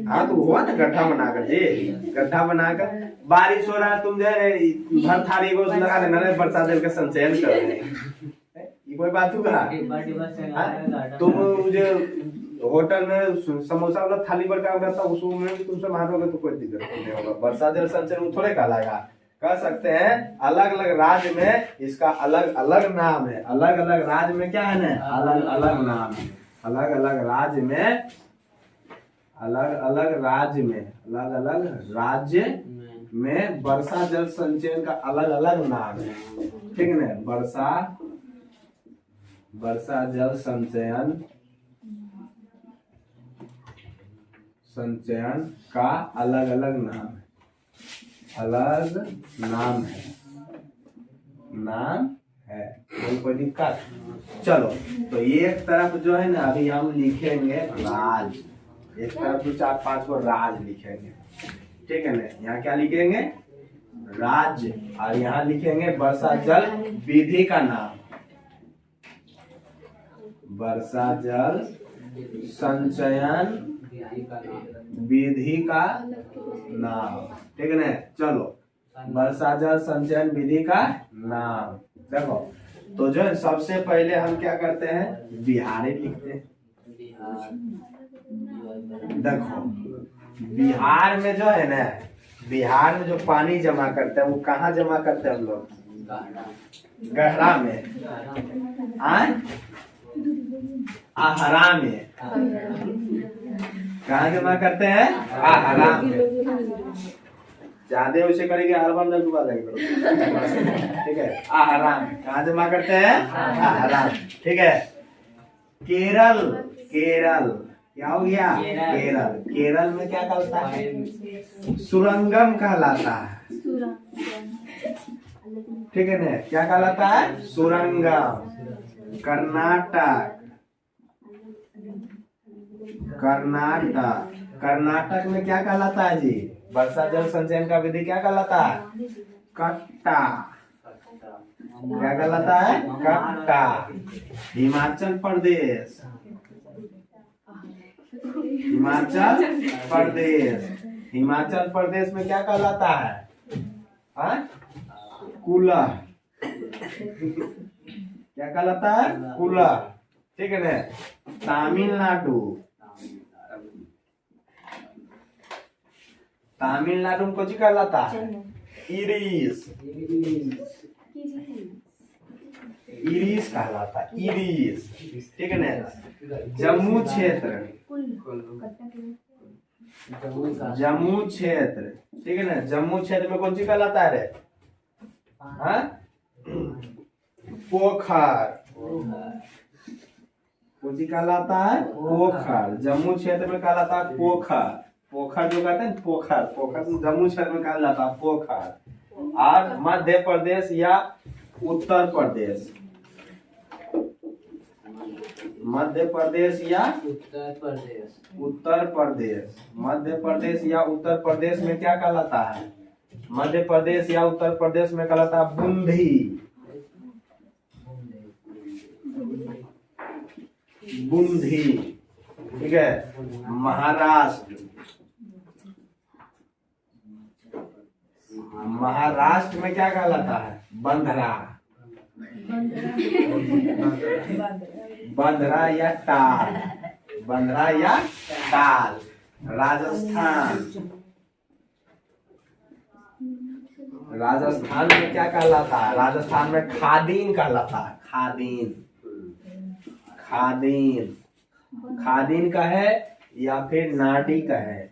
Speaker 1: हाँ तो हुआ ना गड्ढा बनाकर जी, गड्ढा बनाकर बारिश हो रहा है, तुम जो है भर थाली को लगा देना, वर्षा जल का संचयन कर रहे हैं, कोई बात होगा? तुम मुझे होटल में समोसा वाला थाली पर काम करता उसमें भी तुमसे मारोगे तो कोई दिक्कत नहीं होगा। वर्षा जल संचयन थोड़े कहलाएगा, कह सकते हैं अलग अलग राज्य में इसका अलग अलग नाम है, अलग अलग राज्य में क्या है ना, अलग अलग नाम है, अलग अलग राज्य में, अलग अलग राज्य में वर्षा जल संचयन का अलग अलग नाम है, ठीक है ना। वर्षा जल संचयन का अलग अलग नाम है, कोई दिक्कत? चलो तो एक तरफ जो है ना अभी हम लिखेंगे राज, एक तरफ 2 4 5 को राज लिखेंगे, ठीक है ना। यहाँ क्या लिखेंगे? राज्य, और यहाँ लिखेंगे वर्षा जल विधि का नाम, वर्षा जल संचयन विधि का नाम, ठीक है ना। चलो वर्षा जल संचयन विधि का नाम, देखो तो जो है सबसे पहले हम क्या करते हैं बिहारी लिखते हैं। देखो बिहार में जो है ना, बिहार में जो पानी जमा करते हैं वो कहाँ जमा करते हैं हम लोग? गहरा में, आहरा में। कहाँ जमा करते हैं? आहरा में। ज्यादा उसे करेंगे एल्बम जब डुबा देंगे। ठीक है, आहरा में कहाँ जमा करते हैं? आहरा में। ठीक है, केरल, केरल क्या हो गया? केरल, केरल में क्या कहलाता है? सुरंगम कहलाता है। ठीक है ना, क्या कहलाता है? सुरंगम। कर्नाटक, कर्नाटक, कर्नाटक में क्या कहलाता है जी? वर्षा जल संचयन का विधि क्या कहलाता है? कट्टा। क्या कहलाता है? कट्टा। हिमाचल प्रदेश, हिमाचल प्रदेश, हिमाचल प्रदेश में क्या कहलाता है? कूलर। क्या कहलाता है? कूलर। ठीक है ना। तमिलनाडु, तमिलनाडु में कुछ कहलाता है? इरिस, इरिस कहलाता है, इरिस। ठीक है ना। जम्मू क्षेत्र, जम्मू क्षेत्र, ठीक है ना। जम्मू क्षेत्र में कौन सी कहलाता है रे? पोखर, कौन सी कहलाता है? पोखर। जम्मू क्षेत्र में कहलाता है पोखर। पोखर जो कहते हैं पोखर, पोखर जम्मू क्षेत्र में कहा जाता है पोखर। और मध्य प्रदेश या उत्तर प्रदेश, मध्य प्रदेश या
Speaker 2: उत्तर प्रदेश,
Speaker 1: उत्तर प्रदेश, मध्य प्रदेश या उत्तर प्रदेश में क्या कहलाता है? मध्य प्रदेश या उत्तर प्रदेश में कहलाता है बूंदी, बूंदी। ठीक है। महाराष्ट्र, महाराष्ट्र में क्या कहलाता है? बंधरा, बंधरा या टाल, बंधरा या टाल। राजस्थान, राजस्थान में क्या कहलाता है? राजस्थान में खादीन कहलाता है। खादीन, खादीन, खादीन का है या फिर नाडी का है?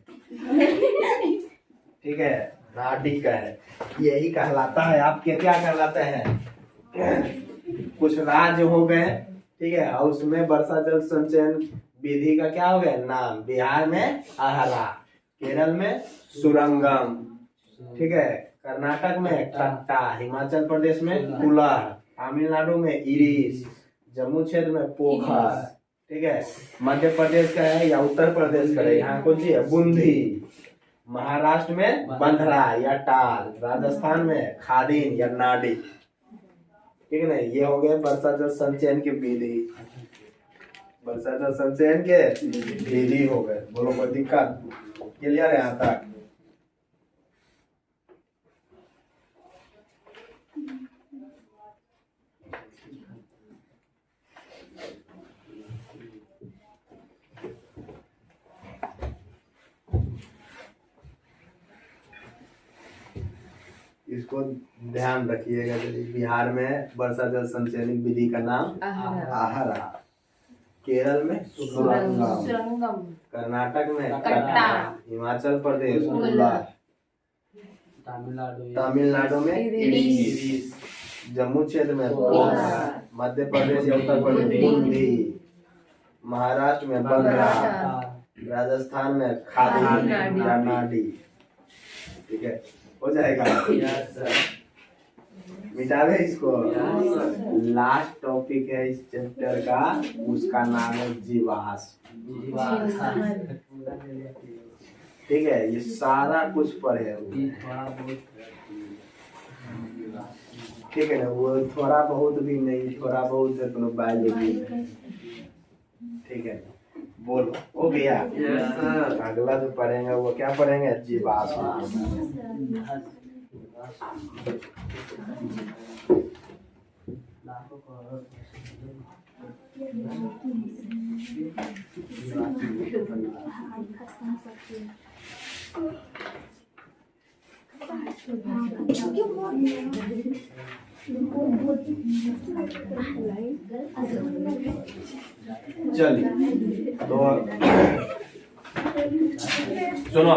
Speaker 1: ठीक है, नाडी का है, यही कहलाता है। आपके क्या कहलाते हैं? कुछ राज्य हो गए, ठीक है, और उसमें वर्षा जल संचयन विधि का क्या हो गया नाम? बिहार में आहरा, केरल में सुरंगम, ठीक है, कर्नाटक में कट्टा, हिमाचल प्रदेश में कूलर, तमिलनाडु में इरिस, जम्मू क्षेत्र में पोखर, ठीक है, मध्य प्रदेश का है या उत्तर प्रदेश का है, यहाँ कौन सी है? बूंदी, महाराष्ट्र में बंधरा या टाल, राजस्थान में खादीन या नाडी। ठीक है ना। ये हो गए वर्षा जल संचयन की विधि, वर्षा जल संचयन के विधि हो गए। बोलो कोई दिक्कत? क्लियर है यहाँ तक? इसको ध्यान रखिएगा। बिहार में वर्षा जल संचयन विधि का नाम आहरा, केरल में सुरंगम, कर्नाटक में कट्टा, हिमाचल प्रदेश कूलर, तमिलनाडु में इरिस, जम्मू क्षेत्र में पोखर, मध्य प्रदेश या उत्तर प्रदेश बूंदी, महाराष्ट्र में बंधरा, राजस्थान में खादी या नाडी। ठीक है, हो जाएगा। मिटा दे इसको। लास्ट टॉपिक है इस चैप्टर का, उसका नाम है जीवाश्म। ठीक है, ये सारा कुछ पढ़े हुए। ठीक है ना, वो थोड़ा बहुत भी नहीं, थोड़ा बहुत है बायोलॉजी। ठीक है, बोलो हो गया। अगला जो पढ़ेंगे वो क्या पढ़ेंगे? जीवाश्म। चलिए तो सुनो,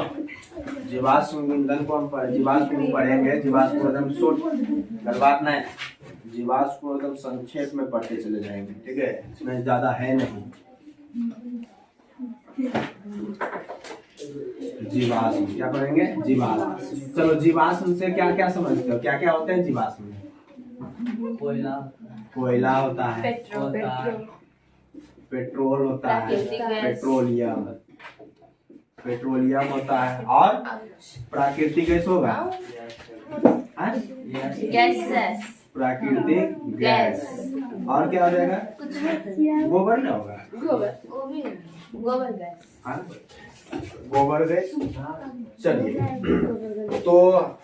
Speaker 1: जीवाश्म ईंधन को हम जीवाश्म को पढ़ेंगे। जीवाश्म को एकदम शॉर्ट गलबात नहीं, जीवाश्म को एकदम संक्षेप में पढ़ते चले जाएंगे, ठीक है, इसमें ज्यादा है नहीं। जीवाश्म क्या पढ़ेंगे? जीवाश्म। चलो जीवाश्म से क्या क्या समझते हो? क्या क्या होते हैं जीवाश्म में? कोयला होता है, पेट्रोल होता है, पेट्रोलियम होता है, और प्राकृतिक गैस होगा, प्राकृतिक गैस, और क्या हो जाएगा? गोबर ना होगा, गोबर गैस। चलिए तो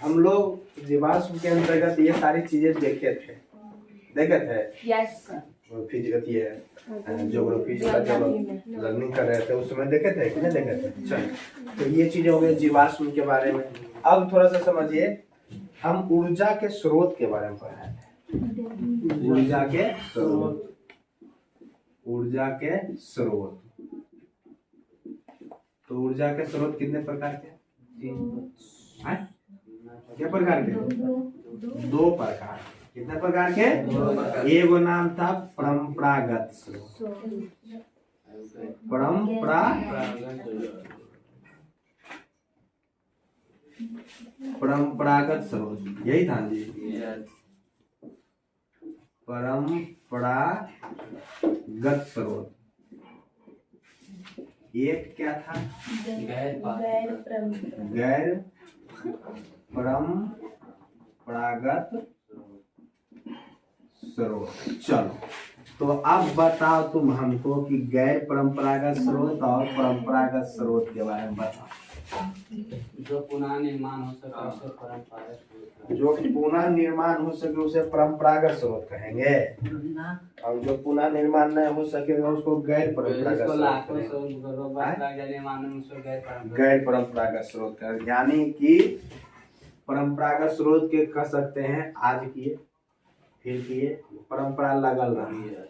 Speaker 1: हम लोग जीवाश्म के अंतर्गत ये सारी चीजें देखे थे फिजिक्स, ये ज्योग्राफी का जब लर्निंग कर रहे थे उस समय देखे थे कि नहीं देखे थे। चलिए तो ये चीजें हो गई जीवाश्म के बारे में। अब थोड़ा सा समझिए, हम ऊर्जा के स्रोत के बारे में पढ़ा है। ऊर्जा के स्रोत, ऊर्जा के स्रोत। तो ऊर्जा के स्रोत कितने प्रकार के? क्या प्रकार के? दो प्रकार। कितने प्रकार के? एक नाम था परंपरागत स्रोत, परंपरागत स्रोत, यही था जी, परंपरागत स्रोत। एक क्या था? गैर परंपरागत स्रोत। चलो तो अब बताओ तुम हमको कि गैर परंपरागत स्रोत और परंपरागत स्रोत के बारे में बताओ।
Speaker 2: जो पुनः निर्माण हो सके उसे परंपरागत,
Speaker 1: जो पुनः निर्माण हो सके उसे परंपरागत स्रोत कहेंगे, और जो पुनः निर्माण नहीं हो सकेगा उसको गैर परंपरागत स्रोत कहेंगे। यानी कि परंपरागत स्रोत के कह सकते हैं आज किए फिर किए, परंपरा लगल रही है,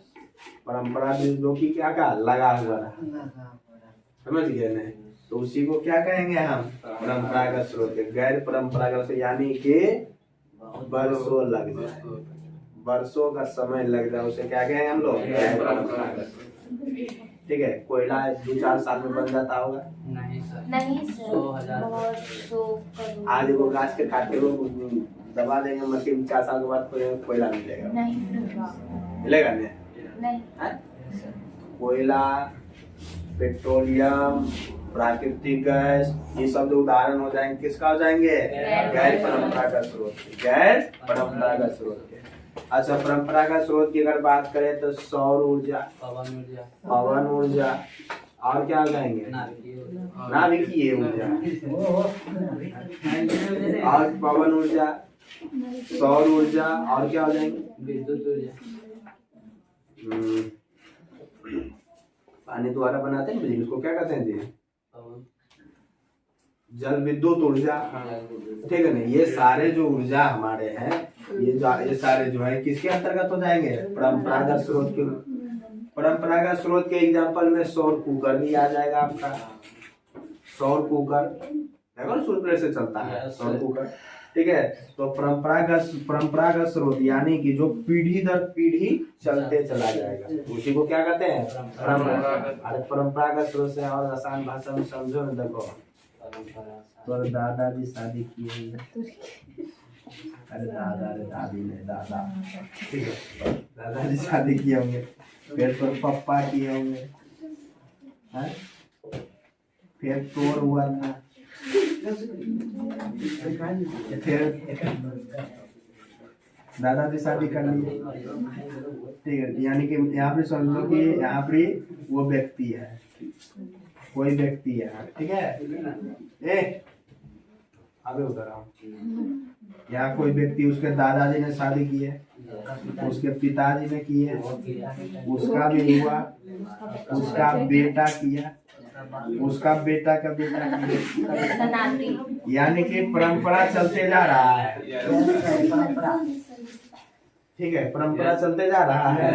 Speaker 1: परंपरा जो की क्या का लगा हुआ रहा, समझ गए नहीं? तो उसी को क्या कहेंगे हम? परंपरागत स्रोत। गैर परंपरागत यानी कि वर्षों लग जाए, वर्षों का समय लग जाए, उसे क्या कहेंगे हम लोग? गैर परंपरागत। ठीक है, कोयला 2-4 साल में बन जाता होगा?
Speaker 2: नहीं सर,
Speaker 3: नहीं सर,
Speaker 2: 100,000
Speaker 1: आज वो गाछ के काट के वो दबा देंगे मशीन, 4 साल के बाद कोयला मिलेगा?
Speaker 3: नहीं
Speaker 1: मिलेगा नहीं?
Speaker 3: नहीं।
Speaker 1: कोयला, पेट्रोलियम, प्राकृतिक गैस, ये सब जो उदाहरण हो जाएंगे किसका हो जाएंगे? गैर परंपरागत स्रोत, गैर परंपरागत स्रोत के। अच्छा, परंपरागत स्रोत की अगर बात करें तो सौर ऊर्जा, पवन ऊर्जा, और क्या हो जाएंगे? नाभिकीय ऊर्जा, और पवन ऊर्जा, सौर ऊर्जा, और क्या हो जाएंगे?
Speaker 2: विद्युत ऊर्जा।
Speaker 1: पानी द्वारा बनाते हैं बिजली, उसको क्या कहते हैं जी? जल विद्युत ऊर्जा, ठीक है ना? ये सारे जो ऊर्जा हमारे हैं, ये सारे जो है किसके अंतर्गत हो जाएंगे? परंपरागत स्रोत के। परंपरागत स्रोत के एग्जांपल में सौर कुकर भी आ जाएगा आपका। सौर कुकर देखो सूर्य से चलता है सौर कुकर, ठीक है? तो परंपरागत स्रोत यानी कि जो पीढ़ी दर पीढ़ी चलते चला जाएगा, उसी को क्या कहते हैं? परंपरागत। अरे परंपरागत स्रोत से और आसान भाषा में समझो ना, देखो तो दादाजी शादी किए हैं, अरे दादी ने दादा, ठीक है, दादाजी शादी किए होंगे, फिर तो पप्पा किए होंगे, फिर तोड़ हुआ था, फिर दादाजी शादी कर लिए, ठीक है? यानी कि यहाँ पे समझ लो कि यहाँ पे वो व्यक्ति है, कोई व्यक्ति है, ठीक है? अबे उधर आओ। यहाँ कोई व्यक्ति, उसके दादाजी ने शादी की है, उसके पिताजी ने की है, उसका भी हुआ, उसका बेटा किया, उसका बेटा का बेटा किया, यानी कि परंपरा चलते जा रहा है। ठीक है, परंपरा चलते जा रहा है।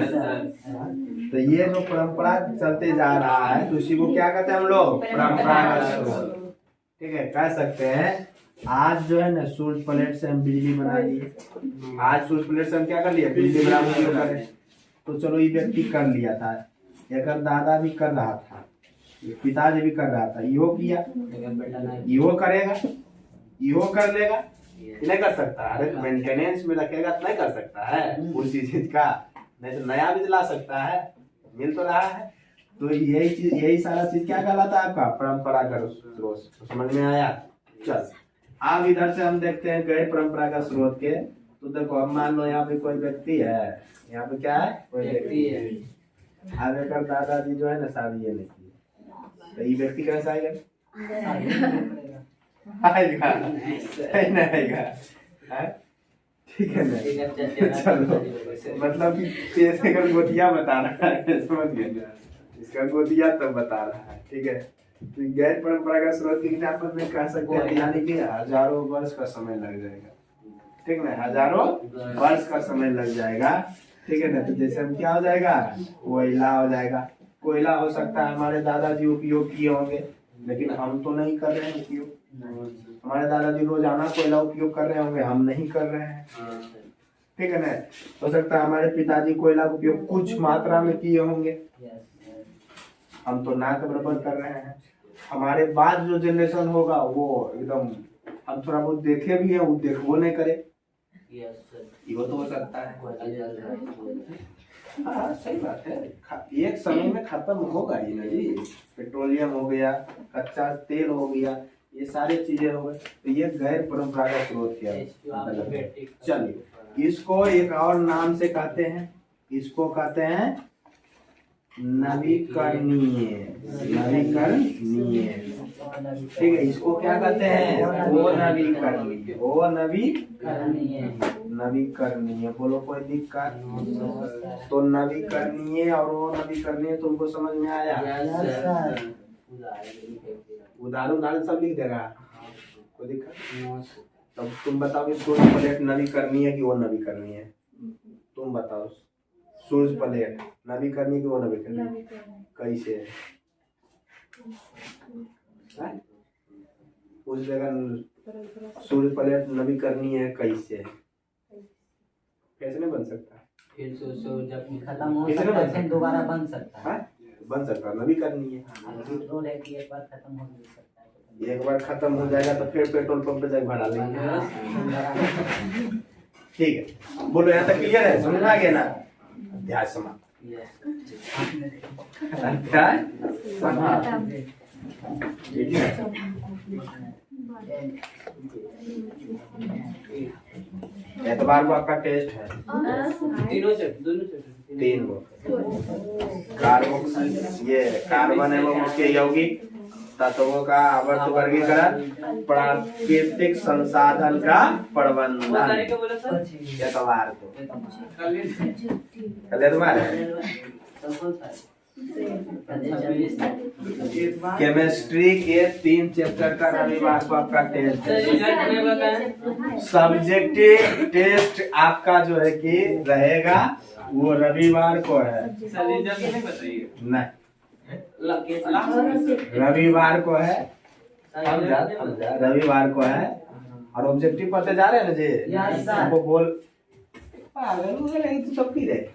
Speaker 1: तो ये जो परंपरा चलते जा रहा है तो उसी को क्या कहते हैं हम लोग? परंपरागत। ठीक है, कह सकते हैं आज जो है ना सूर्य प्लेट से हम बिजली बना लिए। आज सूर्य प्लेट से हम क्या कर लिया? बिजली बना। तो चलो ये व्यक्ति कर लिया था, एक दादा भी कर रहा था, पिताजी भी कर रहा था, यो किया, यो करेगा, यो कर लेगा, नहीं कर सकता। अरे मेंटेनेंस में रखेगा तो नहीं कर सकता है उसी चीज का, नहीं तो नया भी ला सकता है, मिल तो रहा है। तो यही चीज, यही सारा चीज क्या कहलाता है आपका? परंपरागत स्रोत। समझ में आया? चल अब इधर से हम देखते हैं गए परंपरागत स्रोत के। तो देखो अब मान लो यहाँ पे कोई व्यक्ति है, यहाँ पे क्या है? कोई व्यक्ति है। अब एक दादाजी जो है ना शादी ये नहीं की, तो ये व्यक्ति कैसा आएगा? आएगा नहीं आएगा? ठीक है ना? चलो मतलब कि ऐसे का गोतिया बता रहा है, समझ गए? इसका गोतिया तो बता रहा है। ठीक है, तो गैर परंपरागत स्रोत के एग्जाम्पल में कह सकते हैं, यानी कि हजारों वर्ष का समय लग जाएगा। ठीक है ना, हजारों वर्ष का समय लग जाएगा। ठीक है ना, तो जैसे हम क्या हो जाएगा? कोयला हो जाएगा। कोयला हो सकता है हमारे दादाजी उपयोग किए होंगे, लेकिन हम तो नहीं कर रहे हैं उपयोग। हमारे दादाजी रोजाना कोयला उपयोग कर रहे होंगे, हम नहीं कर रहे हैं। ठीक है ना, हो सकता है हमारे पिताजी कोयला का उपयोग कुछ मात्रा में किए होंगे, हम तो ना के बराबर कर रहे हैं। हमारे बाद जो जनरेशन होगा वो एकदम, हम थोड़ा बहुत देखे भी है, वो देखो नहीं करे, ये तो हो सकता है। हाँ सही बात है, एक समय में खत्म होगा ही ना जी। पेट्रोलियम हो गया, कच्चा तेल हो गया, ये सारी चीजें हो गई, तो ये गैर परंपरागत स्रोत क्या है? चलिए इसको एक और नाम से कहते हैं, इसको कहते हैं नवीकरणीय। नवीकरणीय, ठीक है, इसको क्या कहते हैं? वो नवीकरणीय। वो नवीकरणीय। बोलो कोई दिक्कत? तो नवीकरणीय और वो नवीकरणीय तुमको समझ में आया? उदाहरण सब लिख देगा, कोई दिक्कत? तब तुम बताओ कि सूर्य प्लेट नवीकरणीय की वो नवीकरणीय? तुम बताओ, सूर्य प्लेट नवीकरणीय की वो नवीकरणीय कैसे है? उस जगह सूर्य प्लेट नवीकरणीय है, कैसे है? कैसे नहीं बन सकता?
Speaker 2: फिर से जब खत्म हो सकता है फिर दोबारा बन सकता है।
Speaker 1: बन सकता है, नवीकरणीय।
Speaker 2: एक बार खत्म हो सकता है,
Speaker 1: एक बार खत्म हो जाएगा तो फिर पेट्रोल पंप पे जाकर भरा लेंगे। ठीक है, बोलो यहाँ तक क्लियर है? समझ आ गया ना? अध्याय समाप्त। अध्याय समाप्त। एतवार को आपका टेस्ट है, तीन गो कार्बन एवं उसके यौगिक तत्वों का आवर्त वर्गीकरण, प्राकृतिक संसाधन का प्रबंधन। एतवार को कल एतवार है। केमिस्ट्री के 3 चैप्टर का रविवार को आपका टेस्ट है। सब्जेक्टिव टेस्ट आपका जो है कि रहेगा वो रविवार को है। नहीं, रविवार को है, रविवार को है। और ऑब्जेक्टिव पढ़ते जा रहे हैं ना जी, हमको बोल तो सब की रहे,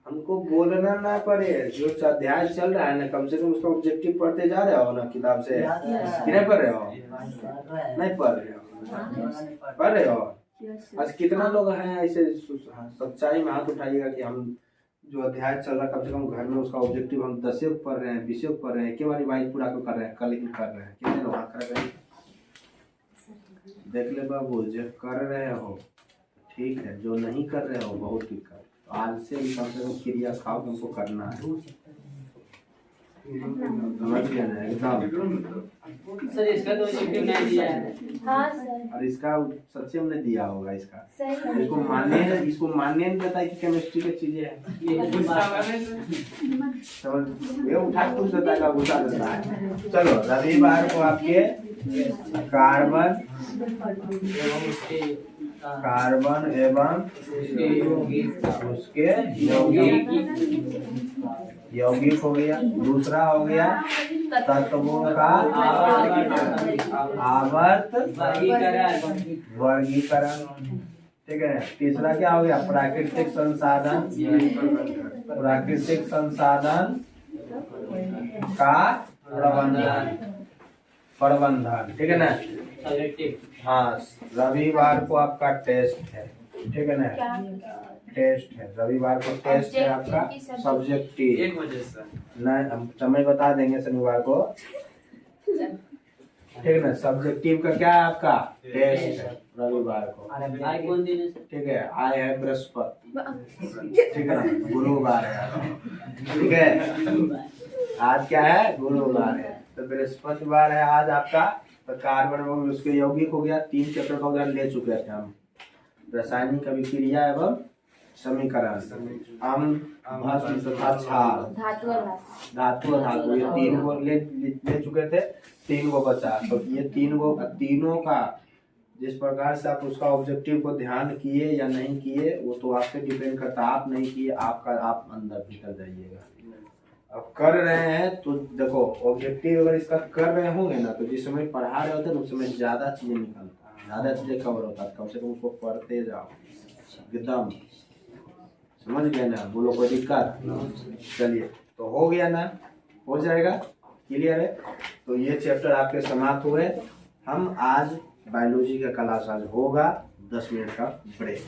Speaker 1: हमको बोलना ना पड़े। जो अध्याय चल रहा है ना, कम से कम उसका ऑब्जेक्टिव पढ़ते जा रहे हो ना किताब से, नहीं पढ़ रहे हो? नहीं पढ़ रहे हो? पढ़ रहे हो? आज कितना लोग हैं ऐसे सच्चाई में हाथ उठाइएगा कि हम जो अध्याय चल रहा है कम से कम घर में उसका ऑब्जेक्टिव हम 10 पढ़ रहे हैं, 20 पढ़ रहे हैं, एक बार रिवाइज पूरा कर रहे हैं, कल ही कर रहे हैं। कितने लोग हाथ कर रहे हैं? देख ले बाबू, जो कर रहे हो ठीक है, जो नहीं कर रहे हो बहुत दिक्कत। आज से भी कम से कम क्रिया खाओ, हमको करना है। समझ गया ना एकदम?
Speaker 2: सर इसका तो ऑब्जेक्टिव नहीं दिया है।
Speaker 3: हाँ सर।
Speaker 1: और इसका सच्चे में दिया होगा इसका।
Speaker 3: सही है।
Speaker 1: इसको मानने नहीं देता कि केमिस्ट्री की चीजें हैं। समझ ये उठा कुछ देता है, घुसा देता है। चलो रविवार को आपके कार्बन एवं उसके यौगिक हो गया। दूसरा हो गया तत्वों का आवर्त वर्गीकरण। ठीक है। तीसरा क्या हो गया प्राकृतिक संसाधन का प्रबंधन। ठीक है ना। हाँ रविवार को आपका टेस्ट है। ठीक है ना। टेस्ट है रविवार को, टेस्ट है आपका सब्जेक्टिव।
Speaker 2: 1 बजे से
Speaker 1: नहीं हम समय बता देंगे शनिवार को। ठीक है ना। सब्जेक्टिव का क्या है आपका टेस्ट है रविवार को।
Speaker 2: आई कौन दिन है?
Speaker 1: ठीक है। आई है बृहस्पति। ठीक है ना। गुरुवार है। ठीक है। आज क्या है गुरुवार है तो बृहस्पतिवार है आज आपका। तो कार्बन एवं उसके यौगिक हो गया। 3 चैप्टर का उदाहरण ले चुके थे हम। रासायनिक अभिक्रिया एवं समीकरण, अम्ल भस्म तथा क्षार,
Speaker 3: धातु और
Speaker 1: धातु और धातु, ये 3 को ले चुके थे। 3 को बचा। तो ये तीनों का जिस प्रकार से आप उसका ऑब्जेक्टिव को ध्यान किए या नहीं किए वो तो आपसे डिपेंड करता है। आप नहीं किए आप अंदर भीतर जाइएगा। अब कर रहे हैं तो देखो ऑब्जेक्टिव अगर इसका कर रहे होंगे ना तो जिस समय पढ़ा रहे होते हैं उस समय ज्यादा चीजें निकलता है, ज्यादा चीजें कवर होता है। कम से कम उसको पढ़ते जाओ एकदम। समझ गए ना। बोलो कोई दिक्कत। चलिए तो हो गया ना, हो जाएगा। क्लियर है। तो ये चैप्टर आपके समाप्त हुए। हम आज बायोलॉजी का क्लास आज होगा 10 मिनट का ब्रेक।